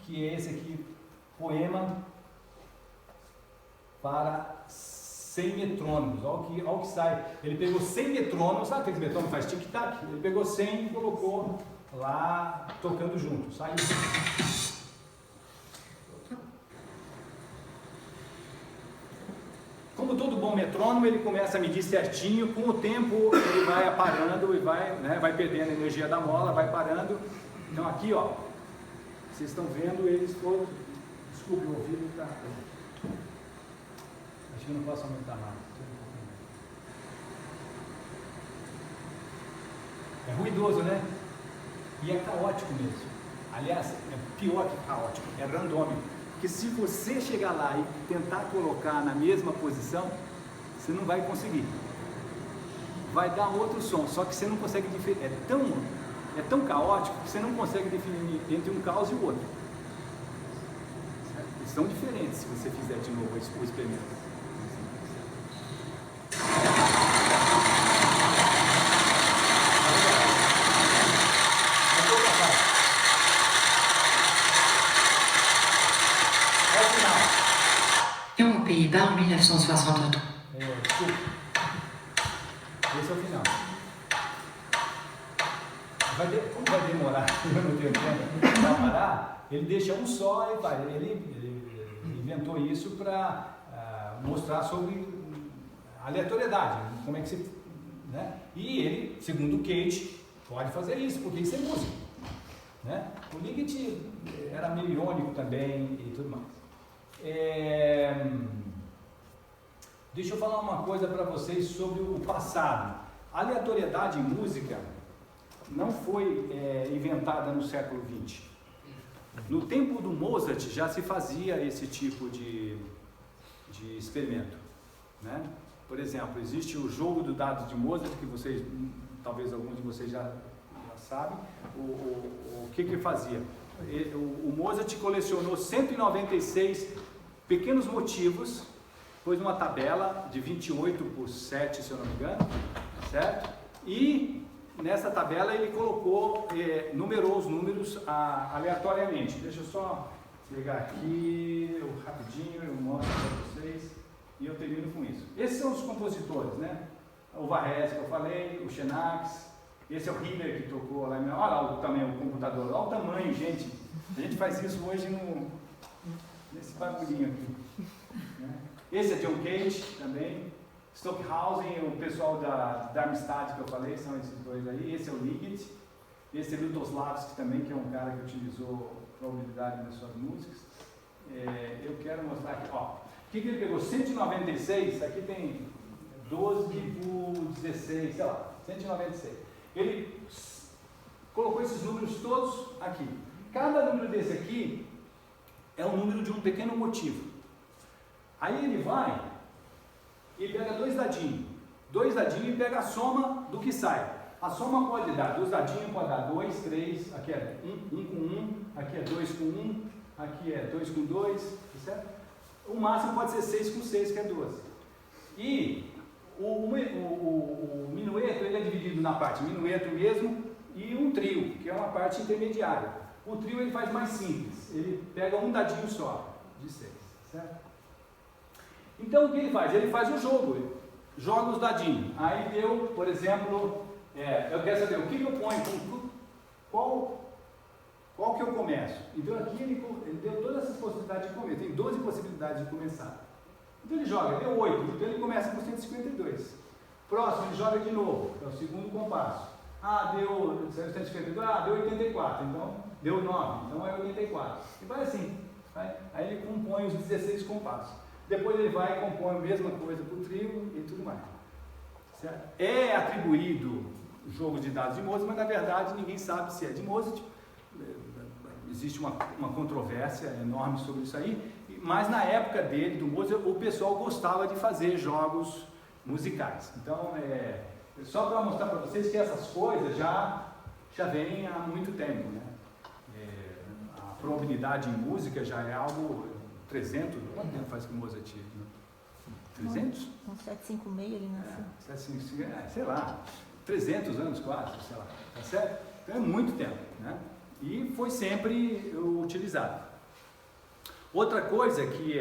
[SPEAKER 1] que é esse aqui, poema para 100 metrônomos. Olha o que sai. Ele pegou 100 metrônomos, sabe aquele metrônomo faz tic-tac? Ele pegou 100 e colocou lá, tocando junto, saiu. Como todo bom metrônomo, ele começa a medir certinho, com o tempo ele vai aparando e vai perdendo a energia da mola, vai parando. Então aqui, ó, vocês estão vendo, eles foram, desculpe, o ouvido está, acho que eu não posso aumentar mais. É ruidoso, né? E é caótico mesmo. Aliás, é pior que caótico, é randômico. Porque se você chegar lá e tentar colocar na mesma posição, você não vai conseguir. Vai dar outro som, só que você não consegue definir. É tão caótico que você não consegue definir entre um caos e o outro. Eles são diferentes se você fizer de novo o experimento.
[SPEAKER 3] Pays-Bas en 1963.
[SPEAKER 1] Esse é o final. Como vai demorar? Eu não tenho tempo para parar. Ele deixa um só e vai. Ele inventou isso para mostrar sobre aleatoriedade. Como é que você. Né? E ele, segundo o Cage, pode fazer isso, porque isso é música. Né? O Ligeti era meio irônico também e tudo mais. Deixa eu falar uma coisa para vocês sobre o passado. A aleatoriedade em música não foi inventada no século XX. No tempo do Mozart já se fazia esse tipo de experimento, né? Por exemplo, existe o jogo do dado de Mozart, que vocês, talvez alguns de vocês já sabem. O que fazia? O Mozart colecionou 196 pequenos motivos, pôs uma tabela de 28 por 7, se eu não me engano, certo? E nessa tabela ele colocou, numerou os números aleatoriamente. Deixa eu só pegar aqui rapidinho, eu mostro para vocês e eu termino com isso. Esses são os compositores, né? O Varese que eu falei, o Xenax, esse é o Hiller que tocou lá. Olha lá também o computador, olha o tamanho, gente. A gente faz isso hoje nesse bagulhinho aqui, né? Esse é John Cage também. Stockhausen, o pessoal da Darmstadt que eu falei, são esses dois aí. Esse é o Liggett. Esse é o Lutoslavski também, que é um cara que utilizou probabilidade nas suas músicas. Eu quero mostrar aqui, ó. O que ele pegou? 196, aqui tem 12 por 16, sei lá, 196. Ele colocou esses números todos aqui. Cada número desse aqui é o número de um pequeno motivo. Aí ele vai e pega dois dadinhos e pega a soma do que sai. A soma pode dar, dos dadinhos pode dar 2, 3, aqui é 1 com 1, aqui é 2 com 1, aqui é 2 com 2, certo? O máximo pode ser 6 com 6, que é 12. E o minueto, ele é dividido na parte minueto mesmo e um trio, que é uma parte intermediária. O trio ele faz mais simples, ele pega um dadinho só, de 6, certo? Então o que ele faz? Ele faz o jogo, joga os dadinhos. Aí deu, por exemplo, eu quero saber o que eu ponho, qual que eu começo. Então aqui ele deu todas essas possibilidades de começar, tem 12 possibilidades de começar. Então ele joga, deu 8, então ele começa com 152. Próximo, ele joga de novo, é o segundo compasso. Deu 152, deu 84, então deu 9, então é 84. E vai assim, vai. Aí ele compõe os 16 compassos. Depois ele vai e compõe a mesma coisa para o trio e tudo mais. Certo? É atribuído o jogo de dados de Mozart, mas na verdade ninguém sabe se é de Mozart. Existe uma controvérsia enorme sobre isso aí, mas na época dele, do Mozart, o pessoal gostava de fazer jogos musicais. Então, só para mostrar para vocês que essas coisas já vêm há muito tempo, né? A probabilidade em música já é algo 300, quanto tempo faz que o Mozart tinha? 300?
[SPEAKER 4] Um 756 ele nasceu.
[SPEAKER 1] 755, sei lá, 300 anos quase, sei lá, tá certo? Então é muito tempo, né? E foi sempre utilizado. Outra coisa que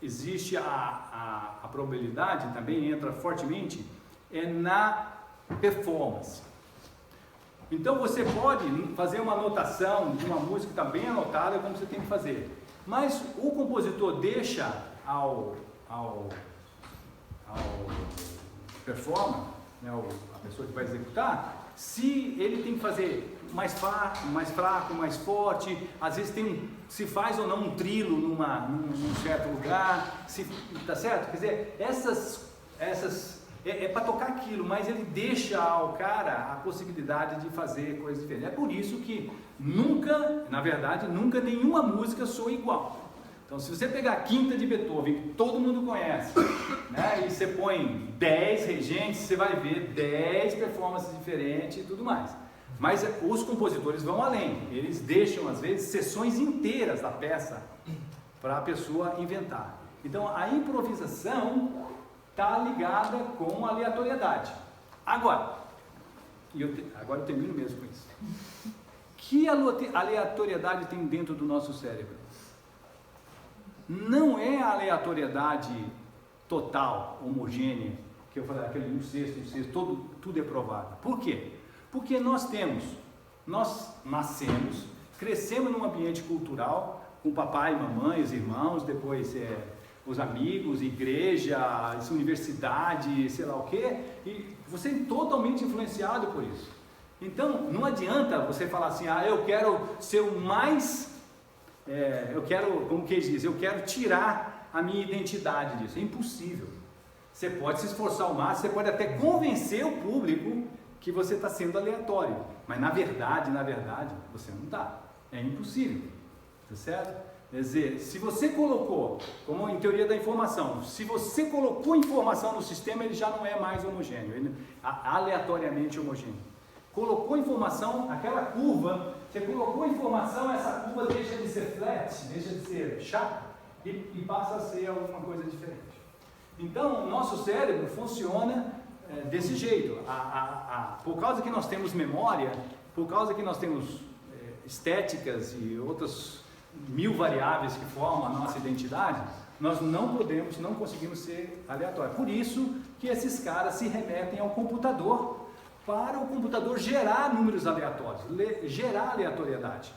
[SPEAKER 1] existe a probabilidade, também entra fortemente, é na performance. Então você pode fazer uma anotação de uma música que está bem anotada, como você tem que fazer. Mas o compositor deixa ao performer, né, a pessoa que vai executar, se ele tem que fazer mais fraco, mais forte, às vezes se faz ou não um trilo num certo lugar, tá certo? Quer dizer, essas é para tocar aquilo, mas ele deixa ao cara a possibilidade de fazer coisas diferentes. É por isso que nunca nenhuma música soa igual. Então, se você pegar a Quinta de Beethoven, que todo mundo conhece, né, e você põe 10 regentes, você vai ver 10 performances diferentes e tudo mais. Mas os compositores vão além, eles deixam às vezes sessões inteiras da peça para a pessoa inventar. Então a improvisação está ligada com a aleatoriedade. Agora eu termino mesmo com isso. Que aleatoriedade tem dentro do nosso cérebro? Não é a aleatoriedade total, homogênea, que eu falei, aquele um sexto, tudo é provável. Por quê? Porque nós nascemos, crescemos num ambiente cultural, com papai, mamãe, os irmãos, depois os amigos, igreja, universidade, sei lá o quê, e você é totalmente influenciado por isso. Então, não adianta você falar assim, eu quero ser o mais, como que diz, eu quero tirar a minha identidade disso. É impossível. Você pode se esforçar ao máximo, você pode até convencer o público que você está sendo aleatório, mas na verdade, você não está. É impossível, tá certo? Quer dizer, se você colocou, como em teoria da informação, se você colocou informação no sistema, ele já não é mais homogêneo, ele aleatoriamente homogêneo. Colocou informação, aquela curva, você colocou informação, essa curva deixa de ser flat, deixa de ser chata e passa a ser alguma coisa diferente. Então, o nosso cérebro funciona desse jeito. Por causa que nós temos memória, por causa que nós temos estéticas e outras 1000 variáveis que formam a nossa identidade, nós não conseguimos ser aleatórios. Por isso que esses caras se remetem ao computador, para o computador gerar números aleatórios, gerar aleatoriedade.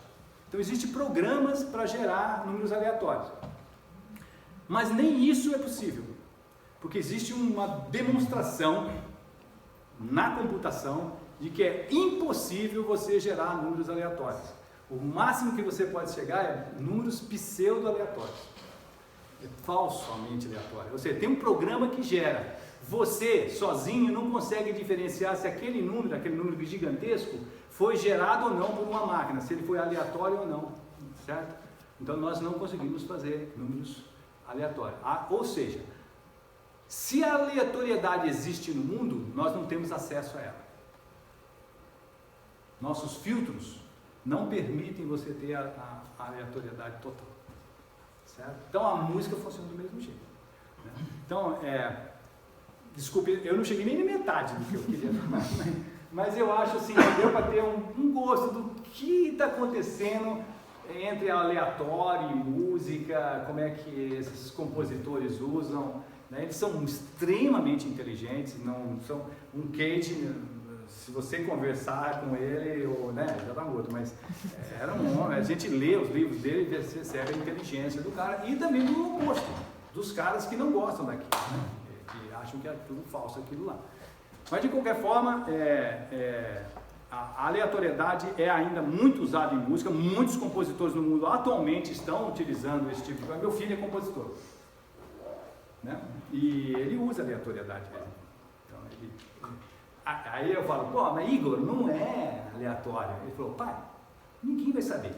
[SPEAKER 1] Então existem programas para gerar números aleatórios. Mas nem isso é possível, porque existe uma demonstração na computação de que é impossível você gerar números aleatórios. O máximo que você pode chegar é números pseudo-aleatórios. É falsamente aleatório. Ou seja, tem um programa que gera. Você, sozinho, não consegue diferenciar se aquele número gigantesco, foi gerado ou não por uma máquina, se ele foi aleatório ou não, certo? Então, nós não conseguimos fazer números aleatórios. Ou seja, se a aleatoriedade existe no mundo, nós não temos acesso a ela. Nossos filtros não permitem você ter a aleatoriedade total, certo? Então a música funciona do mesmo jeito, né? Então, desculpe, eu não cheguei nem na metade do que eu queria falar, mas eu acho assim, deu para ter um gosto do que está acontecendo entre aleatório e música, como é que esses compositores usam, né? Eles são extremamente inteligentes, não são um Cage. Se você conversar com ele, ou, né, já está morto, mas era um homem, a gente lê os livros dele e percebe a inteligência do cara, e também do oposto, dos caras que não gostam daquilo, né, que acham que é tudo falso aquilo lá. Mas de qualquer forma, a aleatoriedade é ainda muito usada em música, muitos compositores no mundo atualmente estão utilizando esse tipo de coisa. Meu filho é compositor, né, e ele usa aleatoriedade mesmo. Então, aí eu falo, pô, mas Igor, não é aleatório. Ele falou, pai, ninguém vai saber.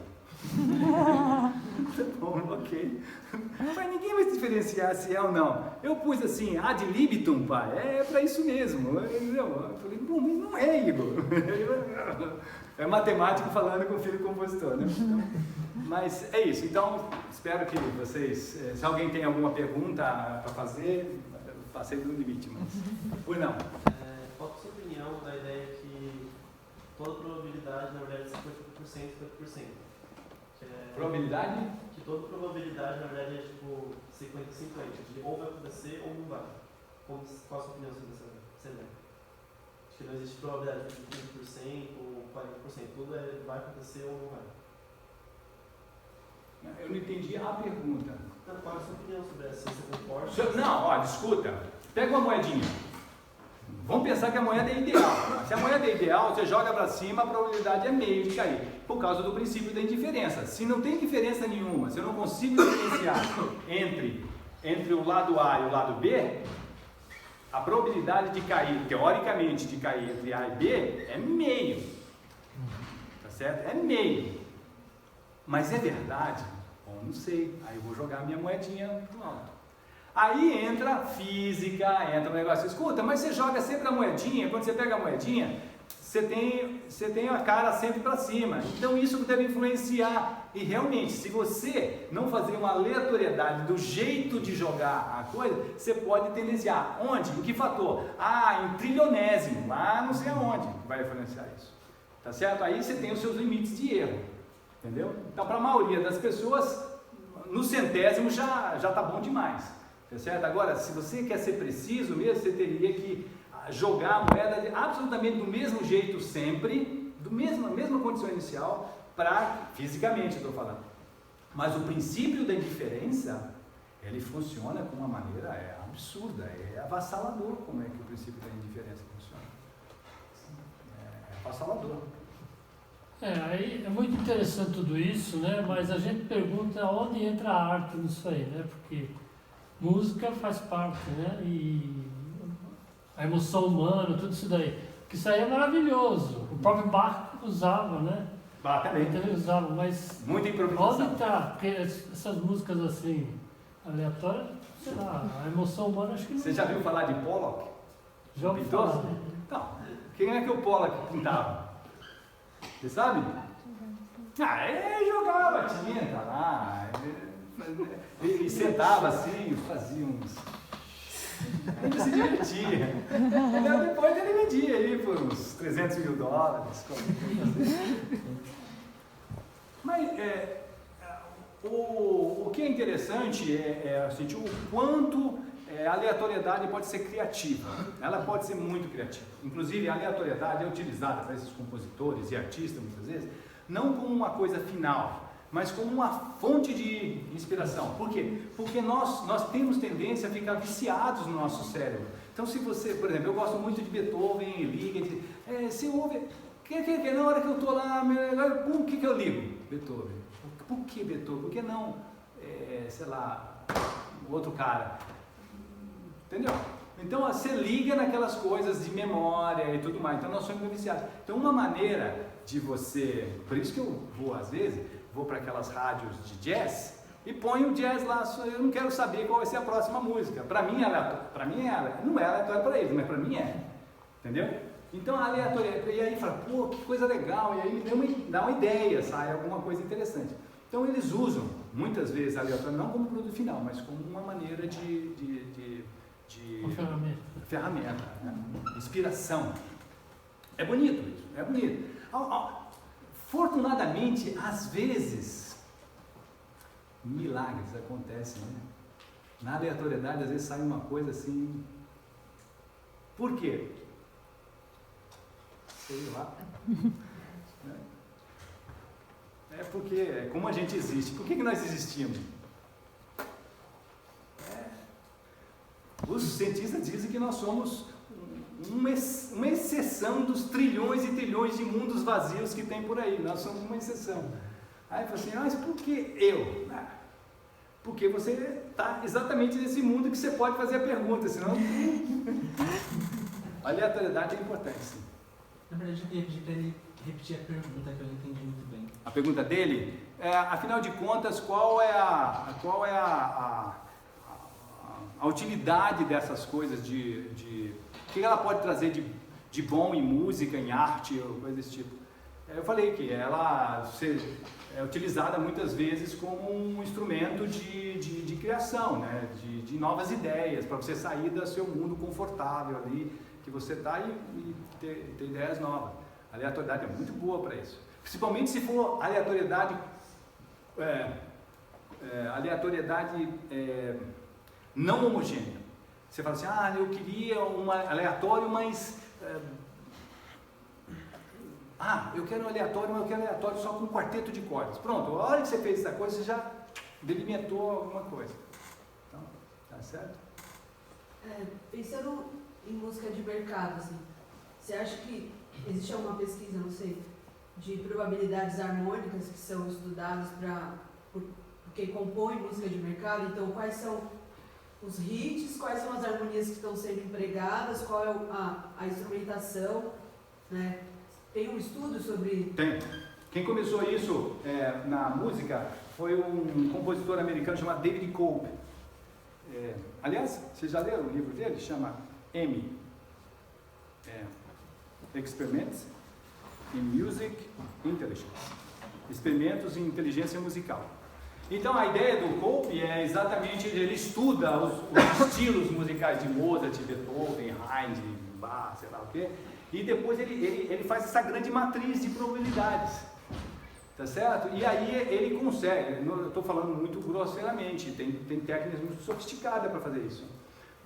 [SPEAKER 1] Tá bom, ok. Mas ninguém vai diferenciar se é ou não. Eu pus assim, ad libitum, pai, é para isso mesmo. Eu falei, bom, mas não é, Igor. É matemático falando com o filho compositor, né? Então, mas é isso. Então, espero que vocês, se alguém tem alguma pergunta para fazer, passei do limite, mas... Pois não.
[SPEAKER 5] Qual é a sua opinião da ideia que toda probabilidade, na verdade, é 50%, 50%?
[SPEAKER 1] Probabilidade?
[SPEAKER 5] Que toda probabilidade, na verdade, é tipo 50-50, de ou vai acontecer ou não vai. Qual a sua opinião sobre essa ideia? Acho que não existe probabilidade de 30% ou 40%, tudo vai acontecer ou não vai.
[SPEAKER 1] Eu não entendi a pergunta.
[SPEAKER 5] Então, qual é a sua opinião sobre essa? Você concorda?
[SPEAKER 1] Não, olha, escuta, pega uma moedinha. Vamos pensar que a moeda é ideal. Se a moeda é ideal, você joga para cima, a probabilidade é meio de cair, por causa do princípio da indiferença. Se não tem diferença nenhuma, se eu não consigo diferenciar entre o lado A e o lado B, a probabilidade de cair, teoricamente, de cair entre A e B é meio. Tá certo? É meio. Mas é verdade? Bom, não sei. Aí eu vou jogar a minha moedinha pro alto. Aí entra a física, entra o negócio, escuta, mas você joga sempre a moedinha, quando você pega a moedinha, você tem a cara sempre para cima, então isso deve influenciar, e realmente, se você não fazer uma aleatoriedade do jeito de jogar a coisa, você pode tendenciar, onde? Em que fator? Em trilionésimo, lá não sei aonde vai influenciar isso, tá certo? Aí você tem os seus limites de erro, entendeu? Então para a maioria das pessoas, no centésimo já tá bom demais. Tá certo? Agora, se você quer ser preciso mesmo, você teria que jogar a moeda absolutamente do mesmo jeito sempre, mesma condição inicial, fisicamente eu estou falando. Mas o princípio da indiferença, ele funciona com uma maneira absurda, é avassalador como é que o princípio da indiferença funciona. É avassalador.
[SPEAKER 2] Aí é muito interessante tudo isso, né? Mas a gente pergunta onde entra a arte nisso aí, né? Porque música faz parte, né? E a emoção humana, tudo isso daí. Que isso aí é maravilhoso. O próprio Bach usava, né?
[SPEAKER 1] Bah, também.
[SPEAKER 2] Então ele usava, mas
[SPEAKER 1] Muita
[SPEAKER 2] onde
[SPEAKER 1] improvisação.
[SPEAKER 2] está? Porque essas músicas assim, aleatórias, sei lá, a emoção humana acho que não.
[SPEAKER 1] Você já viu falar de Pollock?
[SPEAKER 2] Já ouvi
[SPEAKER 1] Pintor?
[SPEAKER 2] falar.
[SPEAKER 1] Então, quem é que o Pollock pintava? Você sabe? Ah, ele jogava tinta lá, ele sentava assim, fazia uns... Ele se divertia. Depois ele vendia aí por uns $300 mil. Mas o que é interessante é assim, o quanto a aleatoriedade pode ser criativa. Ela pode ser muito criativa. Inclusive, a aleatoriedade é utilizada para esses compositores e artistas, muitas vezes, não como uma coisa final, mas como uma fonte de inspiração. Por quê? Porque nós temos tendência a ficar viciados no nosso cérebro. Então, se você, por exemplo, eu gosto muito de Beethoven, Liga, se ouve, na hora que eu estou lá, por que eu ligo? Beethoven. Por que Beethoven? Por que não, sei lá, o outro cara? Entendeu? Então, você liga naquelas coisas de memória e tudo mais. Então, nós somos viciados. Então, uma maneira de você... Por isso que eu vou, às vezes, para aquelas rádios de jazz e ponho o jazz lá. Eu não quero saber qual vai ser a próxima música. Para mim, não é aleatório para eles, mas para mim é. Entendeu? Então, a aleatoriedade... E aí, fala, pô, que coisa legal. E aí, dá uma ideia, sai alguma coisa interessante. Então, eles usam, muitas vezes, a aleatoriedade não como produto final, mas como uma maneira de ferramenta, né? Inspiração. É bonito isso, é bonito. Fortunadamente, às vezes, milagres acontecem, né? Na aleatoriedade, às vezes sai uma coisa assim. Por quê? Sei lá. É porque, como a gente existe, por que nós existimos? Os cientistas dizem que nós somos uma exceção dos trilhões e trilhões de mundos vazios que tem por aí. Nós somos uma exceção. Aí fala assim, mas por que eu? Porque você está exatamente nesse mundo que você pode fazer a pergunta, senão... A aleatoriedade é importante, sim.
[SPEAKER 6] Na verdade, eu queria pedir para ele repetir a pergunta que eu não entendi muito bem.
[SPEAKER 1] A pergunta dele é, afinal de contas, qual é a utilidade dessas coisas o que ela pode trazer de bom em música, em arte, ou coisa desse tipo. Eu falei que ela é utilizada muitas vezes como um instrumento de criação, né? de novas ideias, para você sair do seu mundo confortável ali, que você está e ter ideias novas. A aleatoriedade é muito boa para isso. Principalmente se for aleatoriedade não homogênea. Você fala assim, eu queria um aleatório, mas... eu quero um aleatório, mas eu quero um aleatório só com um quarteto de cordas. Pronto, a hora que você fez essa coisa, você já delimitou alguma coisa. Então, tá certo?
[SPEAKER 7] Pensando em música de mercado, assim, você acha que existe alguma pesquisa, não sei, de probabilidades harmônicas que são estudadas por quem compõe música de mercado? Então, quais são os hits, quais são as harmonias que estão sendo empregadas, qual é a instrumentação, né? Tem um estudo sobre...
[SPEAKER 1] Tem. Quem começou isso na música foi um compositor americano chamado David Cope. Aliás, vocês já leram o livro dele? Chama M. Experiments in Music Intelligence. Experimentos em inteligência musical. Então a ideia do Cope é exatamente, ele estuda os estilos musicais de Mozart, Beethoven, Haydn, Bach, sei lá o quê, e depois ele faz essa grande matriz de probabilidades, tá certo? E aí ele consegue, eu estou falando muito grosseiramente, tem técnicas muito sofisticadas para fazer isso.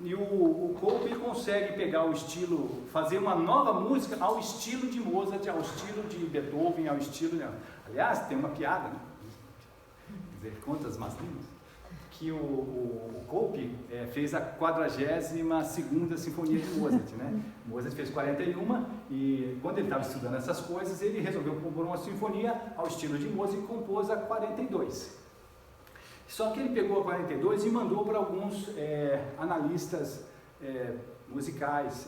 [SPEAKER 1] E o Cope consegue pegar o estilo, fazer uma nova música ao estilo de Mozart, ao estilo de Beethoven, ao estilo... Aliás, tem uma piada, né? Contas masculinas, que o Cope fez a 42ª Sinfonia de Mozart, né? Mozart fez 41 e quando ele estava estudando essas coisas, ele resolveu compor uma sinfonia ao estilo de Mozart e compôs a 42. Só que ele pegou a 42 e mandou para alguns analistas musicais,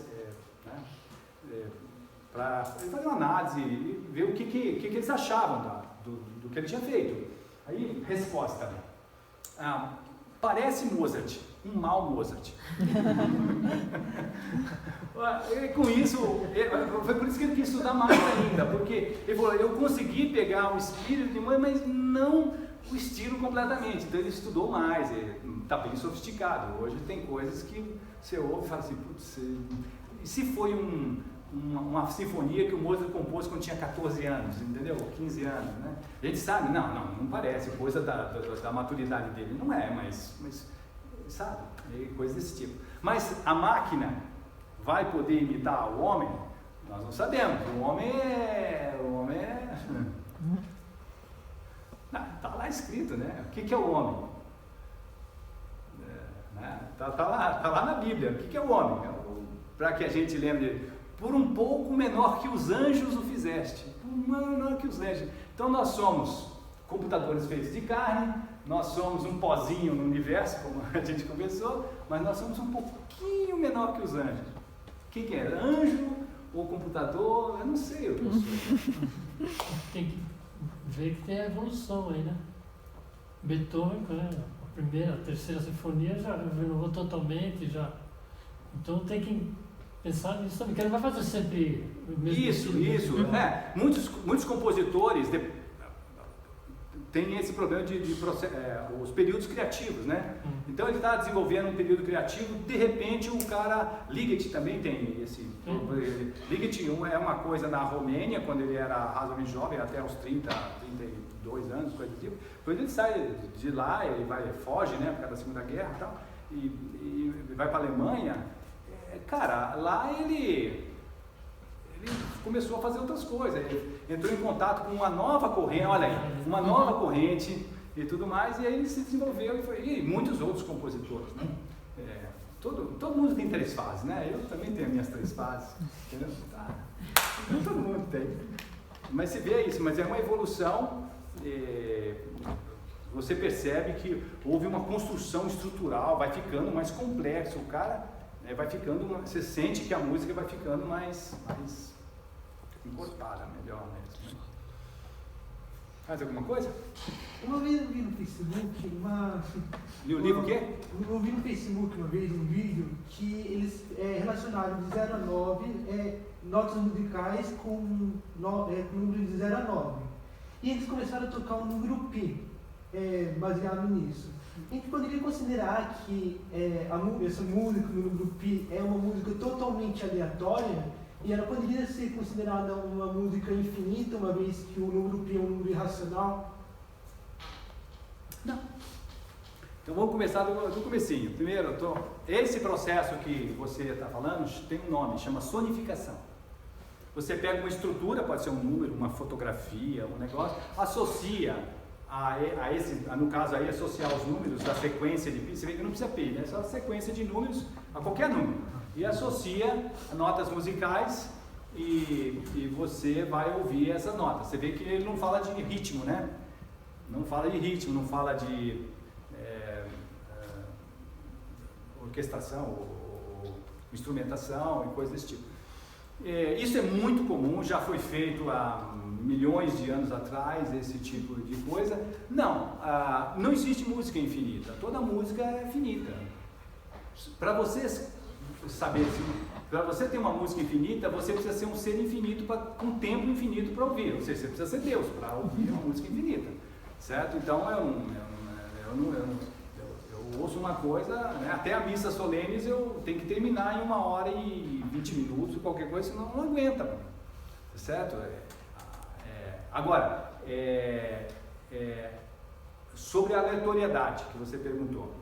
[SPEAKER 1] para fazer uma análise e ver o que eles achavam do que ele tinha feito. Aí, resposta. Parece Mozart, um mau Mozart. E com isso, foi por isso que ele quis estudar mais ainda, porque ele falou, eu consegui pegar o espírito, mas não o estilo completamente. Então ele estudou mais, está bem sofisticado. Hoje tem coisas que você ouve e fala assim, putz, e se foi uma sinfonia que o Mozart compôs quando tinha 14 anos, entendeu? 15 anos, né? A gente sabe, não parece, coisa da maturidade dele, não é, mas sabe, coisa desse tipo. Mas a máquina vai poder imitar o homem? Nós não sabemos, o homem é... Está lá escrito, né? O que é o homem? Tá lá na Bíblia, o que é o homem? Para que a gente lembre, por um pouco menor que os anjos o fizeste, por menor que os anjos. Então nós somos computadores feitos de carne, nós somos um pozinho no universo, como a gente conversou, mas nós somos um pouquinho menor que os anjos. Quem que é? Anjo ou computador? Eu não sei o que eu sou.
[SPEAKER 2] Tem que ver que tem a evolução aí, né? Beethoven, né? A terceira sinfonia já renovou totalmente, já. Então tem que pensar nisso também, que ele vai fazer sempre o mesmo
[SPEAKER 1] Isso. Muitos compositores têm esse problema de os períodos criativos, né? Então ele está desenvolvendo um período criativo, de repente o cara, Ligeti também tem esse problema. Ligeti é uma coisa na Romênia, quando ele era razoavelmente jovem, até os 32 anos, coisa do tipo. Depois ele sai de lá, ele foge, né, por causa da Segunda Guerra e tal, e vai para a Alemanha. Cara, lá ele começou a fazer outras coisas, ele entrou em contato com uma nova corrente, olha aí, uma nova corrente e tudo mais, e aí ele se desenvolveu e muitos outros compositores, né? Todo mundo tem 3 fases, né? Eu também tenho minhas 3 fases, entendeu? Todo mundo tem. Mas se vê isso, mas é uma evolução, você percebe que houve uma construção estrutural, vai ficando mais complexo, o cara vai ficando, você sente que a música vai ficando mais encorpada, melhor mesmo. Né? Mais alguma coisa?
[SPEAKER 6] Uma vez eu vi no Facebook
[SPEAKER 1] Li o livro o quê?
[SPEAKER 6] Eu vi no Facebook uma vez um vídeo que eles relacionaram de 0 a 9 notas musicais com número de 0 a 9. E eles começaram a tocar um número Pi, baseado nisso. A gente poderia considerar que essa música, o número Pi, é uma música totalmente aleatória e ela poderia ser considerada uma música infinita, uma vez que o número Pi é um número irracional?
[SPEAKER 1] Não. Então vamos começar do comecinho. Primeiro, esse processo que você está falando tem um nome, chama sonificação. Você pega uma estrutura, pode ser um número, uma fotografia, um negócio, associa no caso aí, associar os números da sequência de pi, você vê que não precisa pi, né? Só a sequência de números a qualquer número. E associa notas musicais e você vai ouvir essas notas. Você vê que ele não fala de ritmo, né? Não fala de ritmo, não fala de orquestração ou instrumentação e coisas desse tipo. Isso é muito comum, já foi feito há milhões de anos atrás, esse tipo de coisa. Não existe música infinita, toda música é finita. Para você saber, para você ter uma música infinita, você precisa ser um ser infinito com tempo infinito para ouvir, ou seja, você precisa ser Deus para ouvir uma música infinita, certo? Então eu ouço uma coisa, né, até a missa solenes eu tenho que terminar em 1h e 20 minutos, qualquer coisa, senão não aguenta, certo? Agora, sobre a aleatoriedade que você perguntou.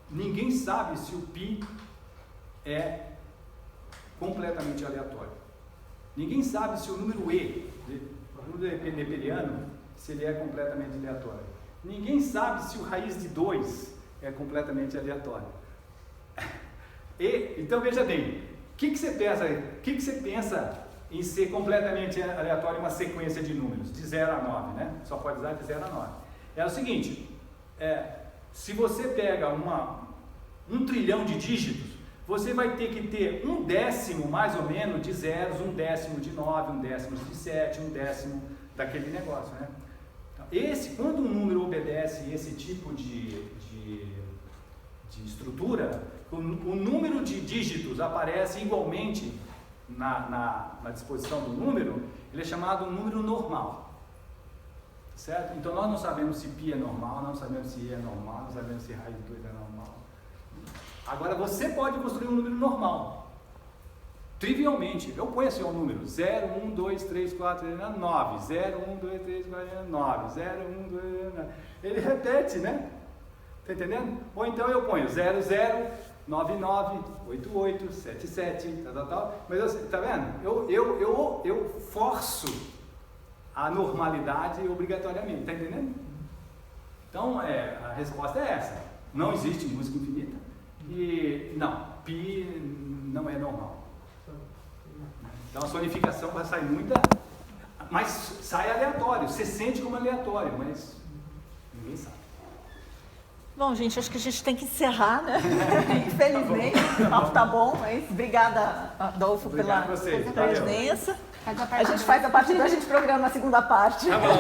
[SPEAKER 1] Ninguém sabe se o pi é completamente aleatório. Ninguém sabe se o número E, o número neperiano, se ele é completamente aleatório. Ninguém sabe se o raiz de 2 é completamente aleatório. Então veja bem, o que você pensa em ser completamente aleatório uma sequência de números, de 0 a 9, né? Só pode usar de 0 a 9. É o seguinte, se você pega 1 trilhão de dígitos, você vai ter que ter 1/10 mais ou menos de zeros, 1/10 de 9, 1/10 de 7, 1/10 daquele negócio, né? Então, quando um número obedece esse tipo de estrutura, o número de dígitos aparece igualmente na disposição do número, ele é chamado número normal, certo? Então nós não sabemos se π é normal, não sabemos se I é normal, não sabemos se raiz de 2 é normal. Agora você pode construir um número normal, trivialmente. Eu ponho assim o número 0, 1, 2, 3, 4, 9, 0, 1, 2, 3, 4, 9, 0, 1, 2, 9. Ele repete, né? Tá entendendo? Ou então eu ponho 00, 99, 88, 77, tal. Mas tá vendo? Eu forço a normalidade obrigatoriamente, tá entendendo? Então a resposta é essa. Não existe música infinita e não, π não é normal. Então a sonificação vai sair muita, mas sai aleatório, você sente como aleatório, mas ninguém sabe.
[SPEAKER 4] Bom, gente, acho que a gente tem que encerrar, né? Infelizmente, o papo tá bom, mas obrigada, Adolfo, pela presença. A gente faz a parte 2, a gente programa a segunda parte.
[SPEAKER 1] Tá bom.